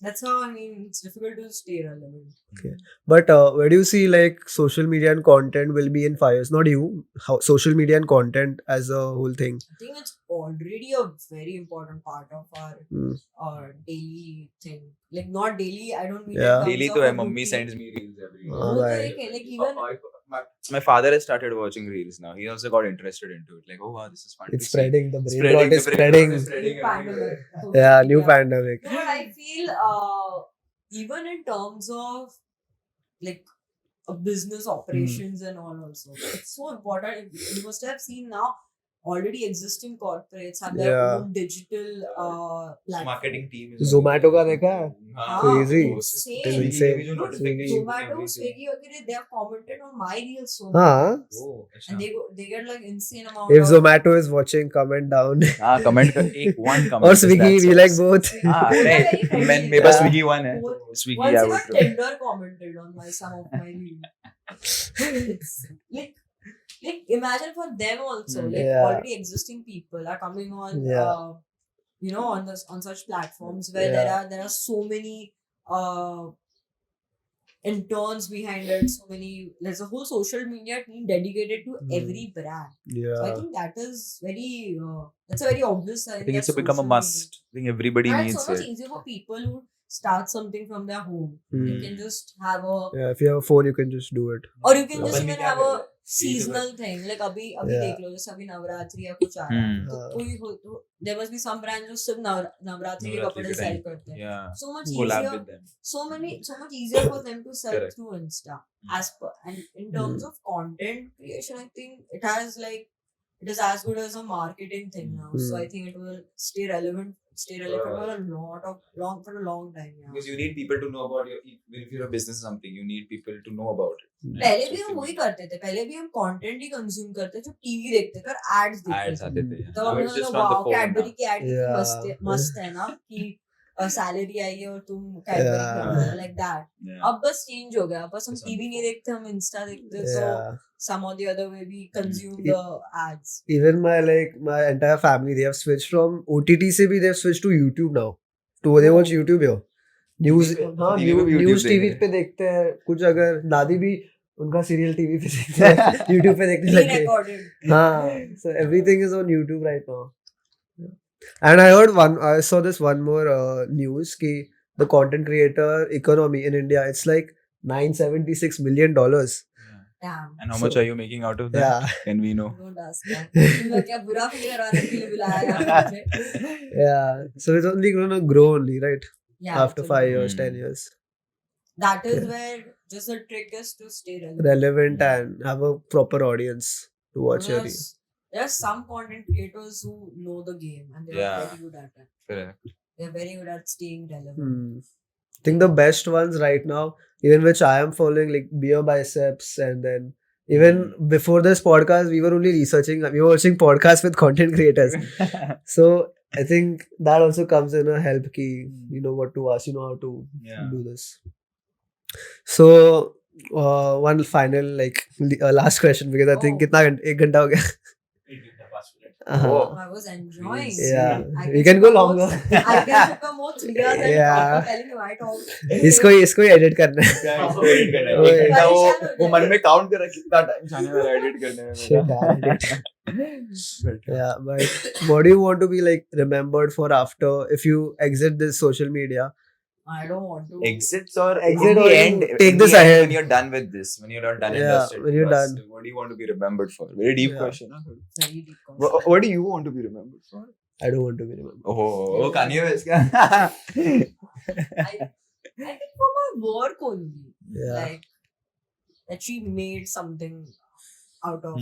Speaker 3: that's how I mean it's difficult to stay relevant.
Speaker 1: But where do you see like social media and content will be in 5 years? Not you, how social media and content as a whole thing.
Speaker 3: I think it's already a very important part of our daily thing. Like not daily, I don't mean
Speaker 1: Yeah.
Speaker 3: in terms
Speaker 2: daily
Speaker 3: of
Speaker 2: तो
Speaker 3: a
Speaker 2: है mummy
Speaker 3: routine.
Speaker 2: sends me reels every
Speaker 1: Oh,
Speaker 3: वो तो
Speaker 1: right.
Speaker 3: एक है, like even
Speaker 2: my father has started watching reels now. He also got interested into it. Like, oh wow, this is fun.
Speaker 1: It's
Speaker 2: to see.
Speaker 1: spreading. The brain
Speaker 2: Spreading,
Speaker 1: rot
Speaker 2: the
Speaker 1: is
Speaker 2: brain
Speaker 1: spreading.
Speaker 2: rot is spreading
Speaker 3: new
Speaker 2: everywhere.
Speaker 3: pandemic.
Speaker 1: Yeah, new pandemic.
Speaker 3: No, but I feel even in terms of like a business operations and all also, it's so important. You must have seen now already existing corporates have their
Speaker 1: Yeah.
Speaker 3: own digital platform.
Speaker 2: Marketing team. is-
Speaker 1: Zomato का देखा है?
Speaker 2: हाँ,
Speaker 1: Crazy.
Speaker 2: वो
Speaker 3: Insane.
Speaker 2: Swiggy
Speaker 1: Insane.
Speaker 2: की भी जो notification
Speaker 3: Zomato,
Speaker 2: everything.
Speaker 3: Swiggy, वगैरह, they have commented on my reels so much.
Speaker 1: हाँ.
Speaker 2: Oh, अच्छा.
Speaker 3: And they get like insane amount
Speaker 1: If
Speaker 3: of
Speaker 1: Zomato is watching, comment down.
Speaker 2: हाँ, comment कर एक one comment.
Speaker 1: Or
Speaker 2: just
Speaker 1: Swiggy,
Speaker 2: that's
Speaker 1: we
Speaker 2: all.
Speaker 1: like both.
Speaker 2: हाँ,
Speaker 3: Both are
Speaker 2: नहीं,
Speaker 3: very friendly.
Speaker 2: मेरे पास
Speaker 1: Yeah.
Speaker 2: Swiggy one है.
Speaker 3: Both-
Speaker 2: Swiggy
Speaker 3: Once
Speaker 2: I
Speaker 3: even
Speaker 2: would.
Speaker 3: Tinder commented on some of my reels. It's like imagine for them also, like
Speaker 1: Yeah.
Speaker 3: already existing people are coming on,
Speaker 1: Yeah.
Speaker 3: on such platforms where
Speaker 1: Yeah.
Speaker 3: there are so many interns behind it. So many, there's a whole social media team dedicated to every brand. So I
Speaker 1: Yeah.
Speaker 3: think that is very, that's a very obvious sign.
Speaker 2: I think
Speaker 3: that
Speaker 2: it's become a
Speaker 3: social media-
Speaker 2: must. I think everybody
Speaker 3: And it's
Speaker 2: needs
Speaker 3: so much
Speaker 2: it.
Speaker 3: easier for people who start something from their home. You can just have a,
Speaker 1: Yeah, if you have a phone, you can just do it.
Speaker 3: or you can
Speaker 1: Yeah.
Speaker 3: just
Speaker 2: अपन भी
Speaker 3: even
Speaker 2: क्या
Speaker 3: have a
Speaker 2: कर रहे हैं?
Speaker 3: seasonal thing. Like अभी
Speaker 1: Yeah.
Speaker 3: देख लो जैसे अभी नवरात्रि या कुछ आ रहा है तो
Speaker 1: हाँ.
Speaker 3: कोई हो तो there must be some brand जो सिर्फ नवरात्रि के
Speaker 2: नवरात्रि
Speaker 3: कपड़े
Speaker 2: के
Speaker 3: sell
Speaker 2: time.
Speaker 3: करते हैं.
Speaker 2: Yeah.
Speaker 3: So much
Speaker 2: Collab
Speaker 3: easier.
Speaker 2: with them.
Speaker 3: So much easier for them to sell
Speaker 2: Correct.
Speaker 3: through Insta. As per and in terms of content creation, I think it has like it is as good as a marketing thing now. So I think it will stay relevant for a long time. Yeah.
Speaker 2: Because you need people to know about your, even if you're a business or something, you need people to know about it.
Speaker 3: पहले भी हम वही करते थे, पहले भी हम content ही consume करते थे, जो टीवी देखते थे और एड्स देखते
Speaker 2: Ads
Speaker 3: थे.
Speaker 2: आते थे.
Speaker 3: तो
Speaker 2: Now
Speaker 3: हमने
Speaker 2: it's just
Speaker 3: बोला
Speaker 2: on the
Speaker 3: wow
Speaker 2: phone
Speaker 3: Cadbury
Speaker 2: now.
Speaker 3: की एड
Speaker 1: Yeah.
Speaker 3: मस्त है ना कि सैलरी आई है और तुम कैडबरी
Speaker 1: Yeah.
Speaker 3: खा रहे हो, लाइक दैट.
Speaker 2: Yeah.
Speaker 3: अब बस चेंज हो गया, बस हम
Speaker 2: It's on
Speaker 3: टीवी
Speaker 2: the
Speaker 3: नहीं
Speaker 2: phone.
Speaker 3: देखते, हम इंस्टा देखते. So
Speaker 1: Yeah.
Speaker 3: some or the other way we consume
Speaker 1: Mm.
Speaker 3: the ads.
Speaker 1: Even my entire family, they have switched from OTT से भी they have switched to YouTube now. To they watch YouTube here. News
Speaker 2: TV पे-
Speaker 1: हाँ
Speaker 2: TV पे भी YouTube
Speaker 1: news TV
Speaker 2: देखेंगे.
Speaker 1: पे देखते हैं कुछ. अगर दादी भी उनका सीरियल टीवी पे देखते हैं, YouTube पे देखने लगे.
Speaker 3: Pre-recorded.
Speaker 1: हाँ, so everything is on YouTube right now. And I saw this one more news कि the content creator economy in India, it's like $976 million.
Speaker 3: Damn.
Speaker 2: And how much
Speaker 1: So-
Speaker 2: are you making out of that?
Speaker 1: Yeah,
Speaker 2: Can we know?
Speaker 3: Don't ask that. तुम लोग क्या बुरा feel करवाने के लिए बुलाया है मुझे?
Speaker 1: yeah. So it's only gonna grow only, right?
Speaker 3: Yeah,
Speaker 1: After
Speaker 3: it's
Speaker 1: 5
Speaker 3: a-
Speaker 1: years,
Speaker 2: Hmm.
Speaker 1: 10 years.
Speaker 3: That is
Speaker 1: Yeah.
Speaker 3: where just the trick is to stay relevant.
Speaker 1: Relevant and have a proper audience to watch your.
Speaker 3: Because there are some content creators who know the game and they are
Speaker 2: Yeah.
Speaker 3: very good at it.
Speaker 2: Correct.
Speaker 3: They are very good at staying relevant.
Speaker 1: I think the best ones right now, even which I am following, like Beer Biceps, and then even before this podcast, we were only researching, we were watching podcasts with content creators. So I think that also comes in a help key. You know what to ask, you know how to
Speaker 2: Yeah.
Speaker 1: do this. So one final last question, because I think
Speaker 3: Oh.
Speaker 1: कितना एक घंटा हो गया.
Speaker 2: Oh.
Speaker 3: I was enjoying.
Speaker 1: Yeah,
Speaker 3: I
Speaker 1: we can go longer.
Speaker 3: I can took a more 3 years and
Speaker 1: Yeah.
Speaker 3: after telling you I talk.
Speaker 1: इसको ही edit करना है.
Speaker 2: वो वो मन में काउंट कर रहा है कितना टाइम जाने वाला एडिट करने में
Speaker 1: Shit,
Speaker 2: मेरा.
Speaker 1: Yeah, but what do you want to be like remembered for after if you exit this social media?
Speaker 3: I don't want to.
Speaker 2: Exits or
Speaker 1: Exit
Speaker 2: in
Speaker 1: or
Speaker 2: the
Speaker 1: you
Speaker 2: end,
Speaker 1: take
Speaker 2: in
Speaker 1: this
Speaker 2: the end,
Speaker 1: ahead.
Speaker 2: when you're done with this, when you're not done and
Speaker 1: Yeah,
Speaker 2: dusted,
Speaker 1: when you're
Speaker 2: what's-
Speaker 1: done.
Speaker 2: what do you want to be remembered for? Very deep
Speaker 1: Yeah.
Speaker 2: question. Huh?
Speaker 3: Very deep question.
Speaker 2: What do you want to be remembered for?
Speaker 1: I don't want to be remembered.
Speaker 2: Oh, Kanye West.
Speaker 3: I think for my work only.
Speaker 1: Yeah.
Speaker 3: Like that she made something out of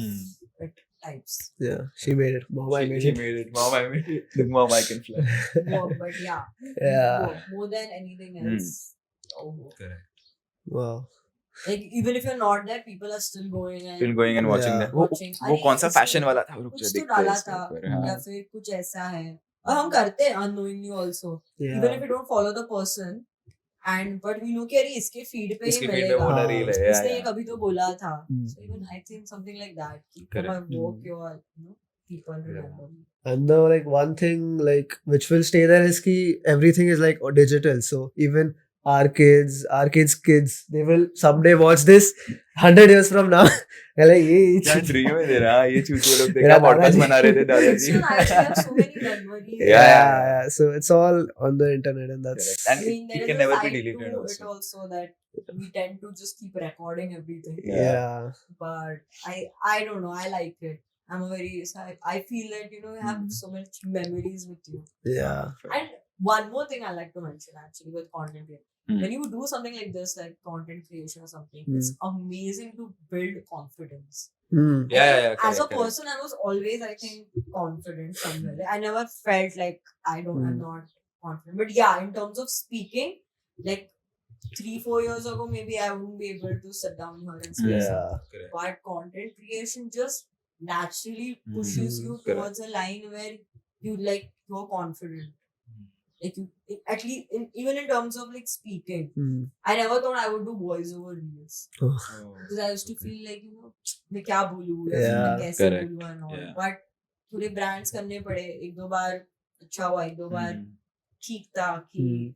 Speaker 3: it types.
Speaker 1: Yeah, she made it. Mom, I made
Speaker 2: She
Speaker 1: it.
Speaker 2: made it. Mom, I made it. Look, Mom, I can fly.
Speaker 3: Work, but yeah.
Speaker 1: Yeah.
Speaker 3: Work, more than anything else. Oh,
Speaker 1: Wow.
Speaker 3: like even if you're not there, people are still going and
Speaker 2: Still going and watching
Speaker 1: Yeah.
Speaker 2: that. वो
Speaker 3: watching.
Speaker 2: वो
Speaker 3: अरे,
Speaker 2: कौन सा
Speaker 3: इसमें
Speaker 2: fashion वाला था? रुक
Speaker 3: कुछ
Speaker 2: जा
Speaker 3: तो
Speaker 2: देखते हैं
Speaker 3: डाला
Speaker 2: इसके
Speaker 3: था
Speaker 2: ऊपर. हाँ.
Speaker 3: या फिर कुछ ऐसा है और हम करते हैं unknowingly also. Even
Speaker 1: Yeah.
Speaker 3: if we don't follow the person and but we know कि अरे इसके feed पे
Speaker 2: इसके
Speaker 3: ये
Speaker 2: feed में
Speaker 3: मिलेगा.
Speaker 2: बोला reel है.
Speaker 3: इसने ये
Speaker 2: Yeah,
Speaker 3: कभी तो बोला था.
Speaker 1: Hmm.
Speaker 3: So even I think something like that. कि for my
Speaker 2: Correct.
Speaker 3: work, your people remember me.
Speaker 1: And the one thing which will stay there is ki everything is digital. So even our kids, they will someday watch this 100 years from now. They're like, ये
Speaker 2: क्या dream है तेरा? ये चूतिए लोग देख
Speaker 1: मेरा
Speaker 2: क्या podcast
Speaker 1: दादाजी.
Speaker 2: बना रहे थे दादाजी.
Speaker 3: So I actually have so many memories.
Speaker 2: Yeah.
Speaker 1: So it's all on the internet, and that's
Speaker 2: Correct. And
Speaker 3: I mean,
Speaker 2: it
Speaker 3: there
Speaker 2: can
Speaker 3: is a
Speaker 2: never be
Speaker 3: side
Speaker 2: deleted
Speaker 3: to
Speaker 2: also.
Speaker 3: it also that we tend to just keep recording everything.
Speaker 1: yeah.
Speaker 3: But I don't know. I like it. I'm a very I feel that you have so much memories with you.
Speaker 1: Yeah.
Speaker 3: And one more thing I like to mention actually with content creation. When you do something like this, like content creation or something, it's amazing to build confidence.
Speaker 2: Yeah.
Speaker 3: As a
Speaker 2: correct.
Speaker 3: person, I was always, I think, confident somewhere. I never felt like I'm not confident. But yeah, in terms of speaking, like 3-4 years ago, maybe I wouldn't be able to sit down here and speak.
Speaker 1: Yeah.
Speaker 2: Correct.
Speaker 3: But content creation just naturally pushes you
Speaker 2: Correct.
Speaker 3: towards a line where you're confident. Like you, at least even in terms of speaking, I never thought I would do voiceover reels because I used to feel like मैं क्या बोलूँ या फिर मैं
Speaker 1: Yeah,
Speaker 3: कैसे
Speaker 2: correct.
Speaker 3: बोलूँ and all.
Speaker 2: Yeah.
Speaker 3: But थोड़े brands करने पड़े, एक दो बार अच्छा हुआ, एक दो बार ठीक था कि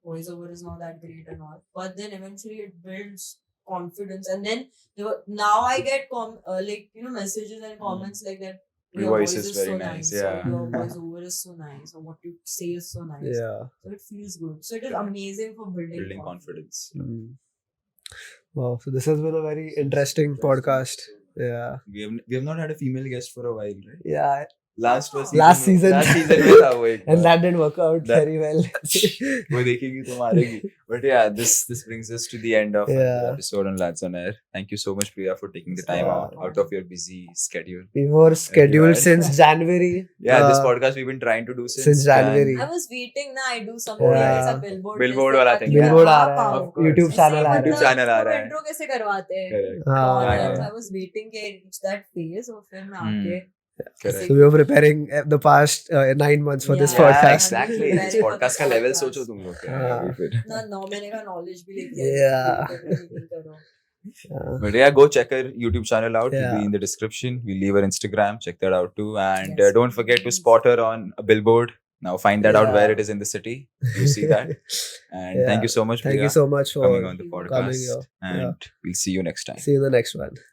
Speaker 3: voiceover is not that great and all. But then eventually it builds confidence, and then now I get messages and comments like that.
Speaker 2: Your voice is very
Speaker 3: so
Speaker 2: nice,
Speaker 3: or
Speaker 2: yeah.
Speaker 3: your voiceover is so nice, or what you say is so nice.
Speaker 1: Yeah.
Speaker 3: So it feels good. So it is amazing for building
Speaker 2: confidence.
Speaker 1: Wow. So this has been a very interesting podcast. Yeah.
Speaker 2: We have not had a female guest for a while, right?
Speaker 1: Yeah.
Speaker 2: Last was
Speaker 1: Last season.
Speaker 2: Last season में था वो एक
Speaker 1: And that didn't work out
Speaker 2: That-
Speaker 1: very well.
Speaker 2: वो देखेगी तो मारेगी. But yeah, this brings us to the end of
Speaker 1: Yeah.
Speaker 2: another episode on Lads on Air. Thank you so much, Priya, for taking the time
Speaker 1: Yeah.
Speaker 2: out of your busy schedule.
Speaker 1: We were scheduled
Speaker 2: Everywhere.
Speaker 1: since January.
Speaker 2: Yeah, this
Speaker 1: Uh,
Speaker 2: podcast we've been trying to do
Speaker 1: since January.
Speaker 3: I was waiting ना I do something
Speaker 1: Yeah.
Speaker 3: ऐसा billboard
Speaker 2: Billboard वाला thing.
Speaker 1: Billboard आ
Speaker 3: हाँ,
Speaker 1: रहा
Speaker 3: पाओ।
Speaker 1: है.
Speaker 2: Of course.
Speaker 1: YouTube channel uh
Speaker 2: YouTube
Speaker 1: रहा है.
Speaker 2: channel आ रहा है.
Speaker 3: इंट्रो कैसे करवाते हैं
Speaker 2: Correct.
Speaker 1: हाँ.
Speaker 2: Yeah.
Speaker 3: I was waiting कि reach that phase और फिर मैं
Speaker 2: Hmm.
Speaker 3: आके
Speaker 2: Correct.
Speaker 1: So we were preparing the past 9 months for this
Speaker 3: Yeah,
Speaker 2: Yeah,
Speaker 1: podcast.
Speaker 2: exactly.
Speaker 3: Very
Speaker 2: इस podcast का
Speaker 3: podcast.
Speaker 2: level सोचो तुम लोग क्या है
Speaker 1: हाँ.
Speaker 2: फिर.
Speaker 3: ना 9 महीने का knowledge भी लेके
Speaker 1: Yeah.
Speaker 3: करो
Speaker 2: But yeah, go check her YouTube channel out. It'll
Speaker 1: Yeah.
Speaker 2: be in the description. We'll leave her Instagram. Check that out too. And
Speaker 3: Yes,
Speaker 2: don't forget to
Speaker 3: please.
Speaker 2: spot her on a billboard. Now find that out
Speaker 1: Yeah.
Speaker 2: where it is in the city. You see that. And
Speaker 1: Yeah.
Speaker 2: thank you so much,
Speaker 1: Thank
Speaker 2: Priya,
Speaker 1: you so much for
Speaker 2: coming on the
Speaker 3: coming
Speaker 2: podcast.
Speaker 1: here.
Speaker 2: And we'll see you next time.
Speaker 1: See you in the next one.